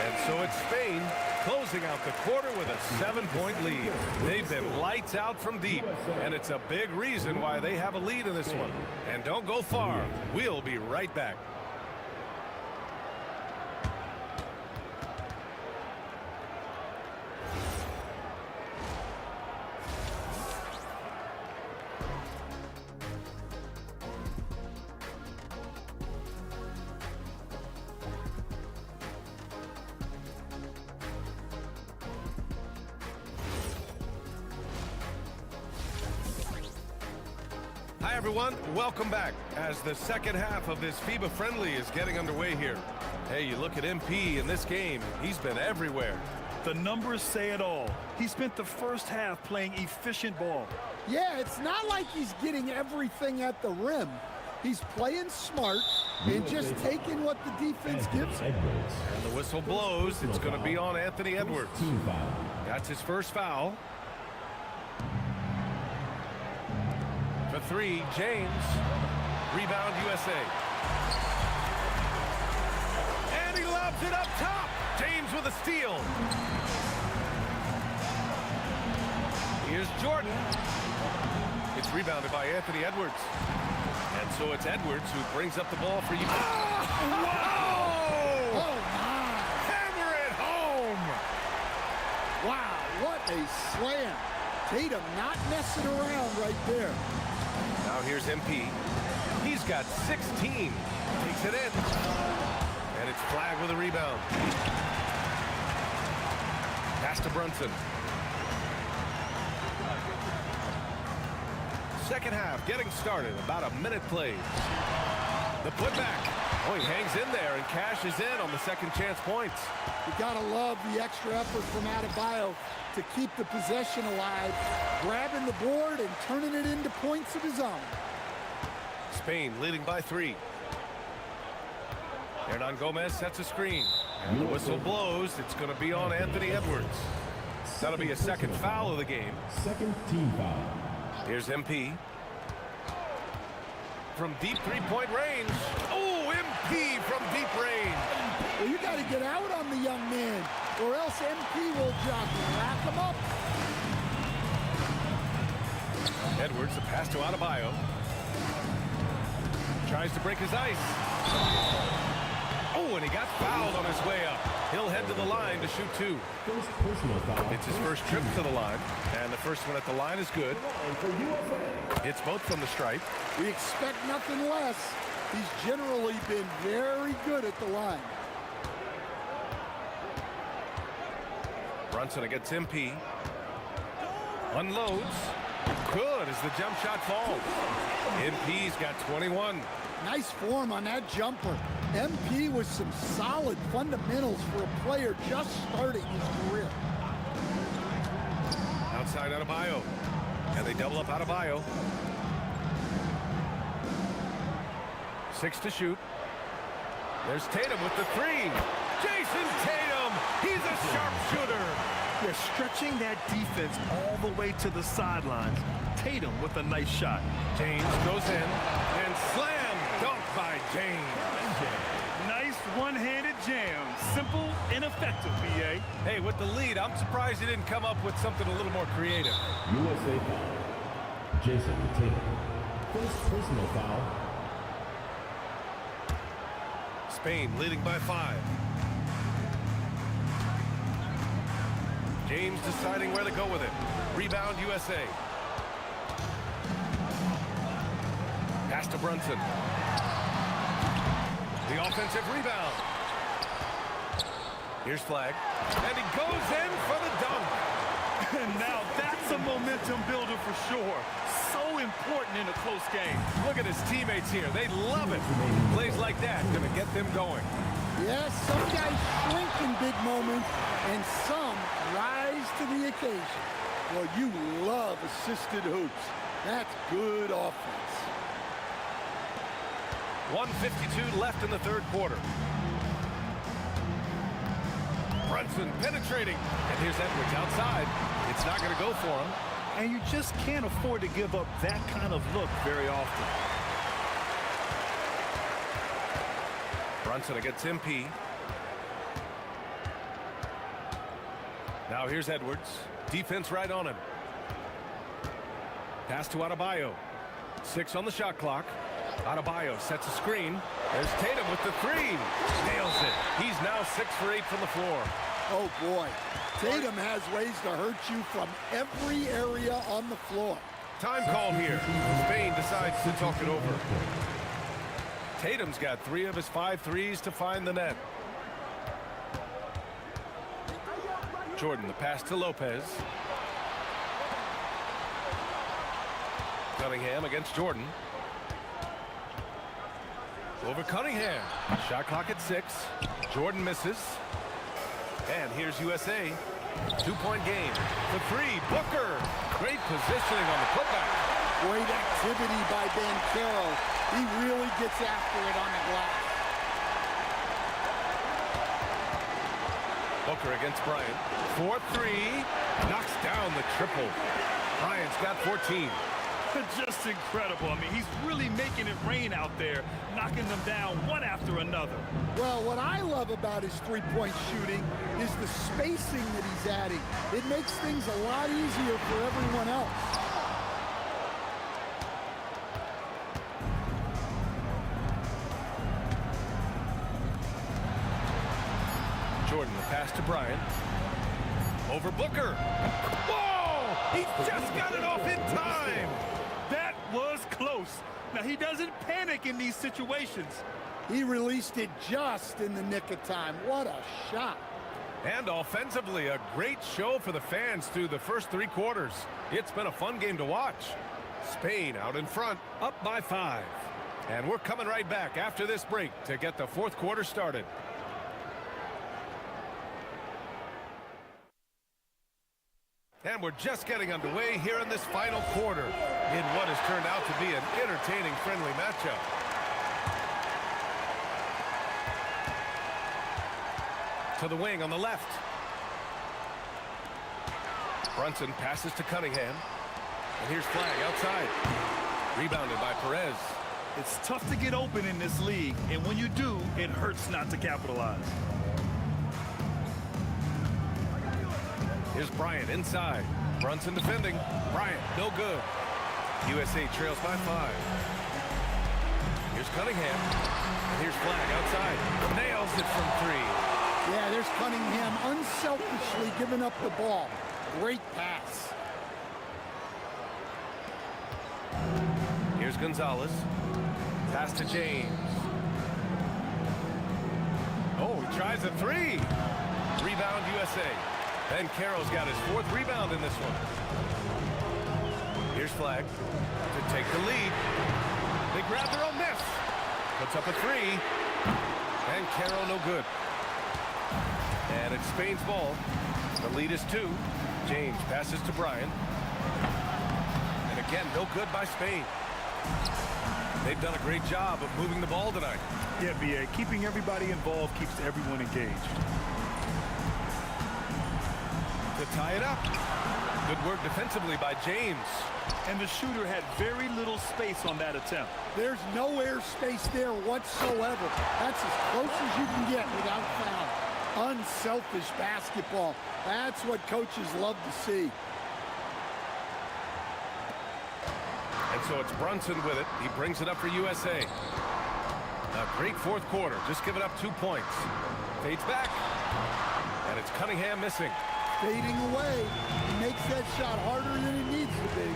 And so it's Spain closing out the quarter with a 7-point lead. They've been lights out from deep, and it's a big reason why they have a lead in this one. And don't go far. We'll be right back. Hi, everyone. Welcome back as the second half of this FIBA friendly is getting underway here. Hey, you look at MP in this game. He's been everywhere. The numbers say it all. He spent the first half playing efficient ball. Yeah, it's not like he's getting everything at the rim. He's playing smart and just taking what the defense gives him. And the whistle blows. It's going to be on Anthony Edwards. That's his first foul. For 3, James. Rebound, USA. And he lobs it up top. James with a steal. Here's Jordan. It's rebounded by Anthony Edwards. And so it's Edwards who brings up the ball for you. Oh, my. Hammer it home. Wow, what a slam. Tatum not messing around right there. Now here's MP. He's got 16. Takes it in. And it's Flag with a rebound. Pass to Brunson. Second half getting started. About a minute played. The putback. Oh, he hangs in there and cashes in on the second chance points. You gotta love the extra effort from Adebayo to keep the possession alive, grabbing the board and turning it into points of his own. Spain leading by 3. Hernan Gomez sets a screen. And the whistle blows. It's going to be on Anthony Edwards. That'll be a second foul of the game. Second team foul. Here's MP. From deep 3-point range. Oh, MP from deep range. Well, you got to get out on the young man, or else MP will drop and wrap him up. Edwards, the pass to Adebayo. Tries to break his ice. Oh, and he got fouled on his way up. He'll head to the line to shoot 2. First personal foul. It's his first trip to the line, and the first one at the line is good. It's both from the stripe. We expect nothing less. He's generally been very good at the line. Brunson against MP. Unloads. Good as the jump shot falls. MP's got 21. Nice form on that jumper. MP with some solid fundamentals for a player just starting his career. Outside Adebayo. And they double up Adebayo. 6 to shoot. There's Tatum with the 3. Jason Tatum! He's a sharpshooter! They're stretching that defense all the way to the sidelines. Tatum with a nice shot. James goes in and slam dunk by James. Nice one-handed jam. Simple and effective, BA. Hey, with the lead, I'm surprised he didn't come up with something a little more creative. USA foul. Jason Tatum. First personal foul. Spain leading by 5. James deciding where to go with it. Rebound USA. Pass to Brunson. The offensive rebound. Here's Flag. And he goes in for the dunk. And now that's a momentum builder for sure. So important in a close game. Look at his teammates here. They love it. Plays like that going to get them going. Yes, some guys shrink in big moments, and some rise to the occasion. Well, you love assisted hoops. That's good offense. 1:52 left in the third quarter. Brunson penetrating. And here's Edwards outside. It's not going to go for him. And you just can't afford to give up that kind of look very often. Brunson against MP. Now here's Edwards. Defense right on him. Pass to Adebayo. 6 on the shot clock. Adebayo sets a screen. There's Tatum with the 3. Nails it. He's now 6 for 8 from the floor. Oh, boy. Tatum has ways to hurt you from every area on the floor. Time called here. Spain decides to talk it over. Tatum's got 3 of his 5 threes to find the net. Jordan, the pass to Lopez. Cunningham against Jordan. Over Cunningham. Shot clock at 6. Jordan misses. And here's USA. 2-point game. The 3. Booker. Great positioning on the putback. Great activity by Banchero. He really gets after it on the glass. Booker against Bryant. 4-3. Knocks down the triple. Bryant's got 14. Just incredible. I mean, he's really making it rain out there, knocking them down one after another. Well, what I love about his three-point shooting is the spacing that he's adding. It makes things a lot easier for everyone else. Jordan, the pass to Bryant. Over Booker. Whoa! He just got it off in time! That was close. Now, he doesn't panic in these situations. He released it just in the nick of time. What a shot. And offensively, a great show for the fans through the first 3 quarters. It's been a fun game to watch. Spain out in front, up by 5. And we're coming right back after this break to get the fourth quarter started. And we're just getting underway here in this final quarter in what has turned out to be an entertaining, friendly matchup. To the wing on the left. Brunson passes to Cunningham. And here's Flag outside. Rebounded by Perez. It's tough to get open in this league, and when you do, it hurts not to capitalize. Here's Bryant inside. Brunson defending. Bryant, no good. USA trails by 5. Here's Cunningham. And here's Flag outside. Nails it from 3. Yeah, there's Cunningham unselfishly giving up the ball. Great pass. Here's Gonzalez. Pass to James. Oh, he tries a 3. Rebound USA. Ben Carroll's got his 4th rebound in this one. Here's Flag to take the lead. They grab their own miss. Puts up a 3. And Carroll no good. And it's Spain's ball. The lead is 2. James passes to Bryant. And again, no good by Spain. They've done a great job of moving the ball tonight. Yeah, B.A., keeping everybody involved keeps everyone engaged. To tie it up. Good work defensively by James. And the shooter had very little space on that attempt. There's no air space there whatsoever. That's as close as you can get without foul. Unselfish basketball. That's what coaches love to see. And so it's Brunson with it. He brings it up for USA. A great fourth quarter. Just giving up 2 points. Fades back. And it's Cunningham missing. Fading away. He makes that shot harder than it needs to be.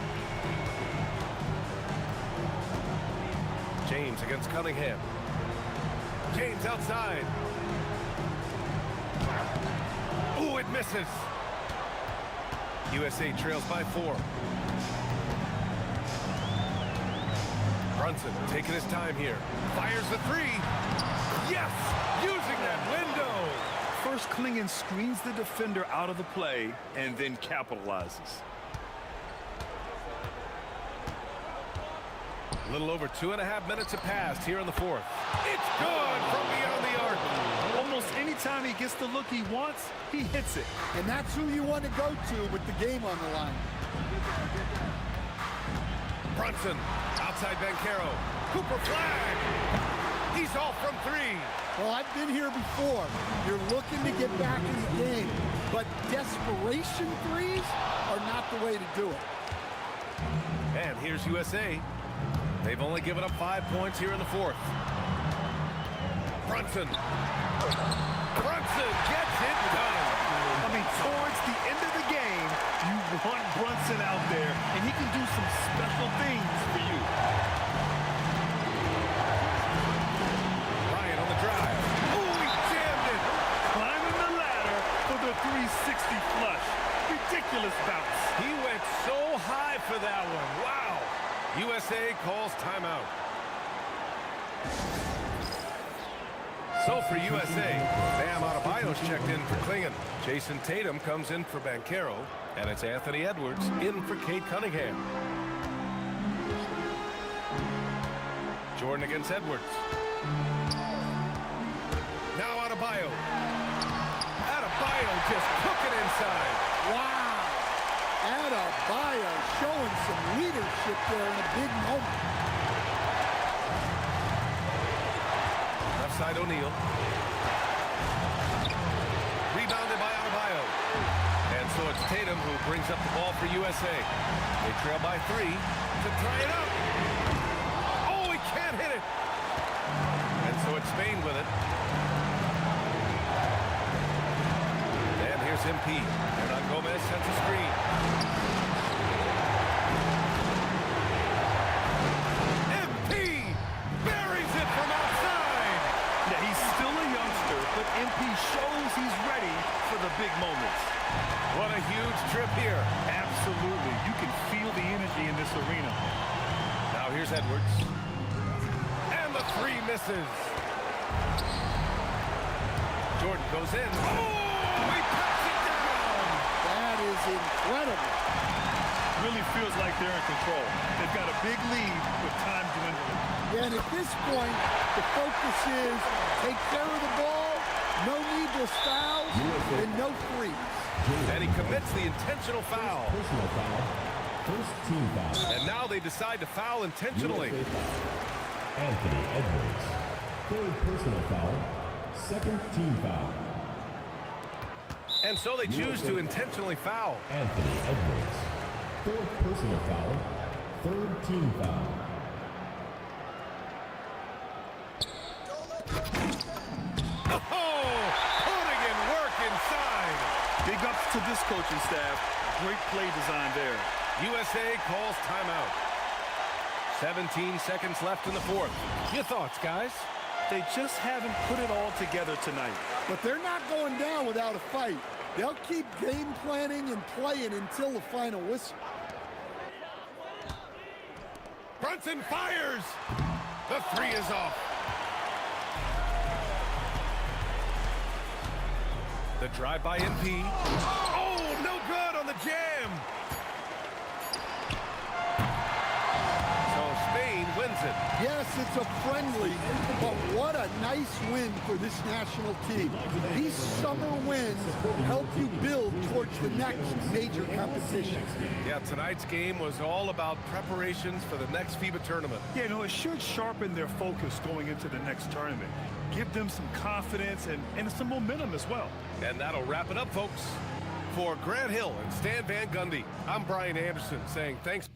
James against Cunningham. James outside. Ooh, it misses. USA trails by 4. Brunson taking his time here. Fires the 3. Yes! Using that window. First, Clingan screens the defender out of the play and then capitalizes. A little over 2.5 minutes have passed here in the fourth. It's good from beyond the arc. Almost anytime he gets the look he wants, he hits it. And that's who you want to go to with the game on the line. Brunson, outside Banchero. Cooper flag. He's off from three. Well, I've been here before. You're looking to get back in the game, but desperation threes are not the way to do it. And here's USA. They've only given up 5 points here in the fourth. Brunson. Brunson gets it done. I mean, towards the end of the game, you want Brunson out there, and he can do some special things for you. Ryan on the drive. Oh, he jammed it. Climbing the ladder for the 360 flush. Ridiculous bounce. He went so high for that one. Wow. USA calls timeout. So for USA, Bam Adebayo's checked in for Klingon. Jason Tatum comes in for Banchero, and it's Anthony Edwards in for Cade Cunningham. Jordan against Edwards. Now Adebayo. Adebayo just cooking inside. Wow. Adebayo showing some leadership there in a big moment. Left side O'Neal. Rebounded by Adebayo. And so it's Tatum who brings up the ball for USA. They trail by 3 to tie it up. Oh, he can't hit it. And so it's Spain with it. And here's MP. Hernan Gomez sets a screen. MP buries it from outside. Yeah, he's still a youngster, but MP shows he's ready for the big moments. What a huge trip here. Absolutely. You can feel the energy in this arena. Now here's Edwards. And the 3 misses. Jordan goes in. Oh, he puts it down. That is incredible. Really feels like they're in control. They've got a big lead with time dwindling. And at this point, the focus is take care of the ball, no needless fouls, and no threes. And he commits the intentional foul. Personal foul. First team foul. And now they decide to foul intentionally. USA foul. Anthony Edwards. Third personal foul. Second team foul. And so they choose to intentionally foul. Anthony Edwards. Fourth personal foul. Third team foul. Oh, putting in work inside. Big ups to this coaching staff. Great play design there. USA calls timeout. 17 seconds left in the fourth. Your thoughts, guys? They just haven't put it all together tonight. But they're not going down without a fight. They'll keep game planning and playing until the final whistle. Brunson fires. The 3 is off. The drive by MP. Oh, no good on the jam. So Spain wins it. Yes, it's a friendly, but what a nice win for this national team. These summer wins help you build towards the next major competition. Yeah, tonight's game was all about preparations for the next FIBA tournament. Yeah, no, it should sharpen their focus going into the next tournament. Give them some confidence and some momentum as well. And that'll wrap it up, folks. For Grant Hill and Stan Van Gundy, I'm Brian Anderson saying thanks.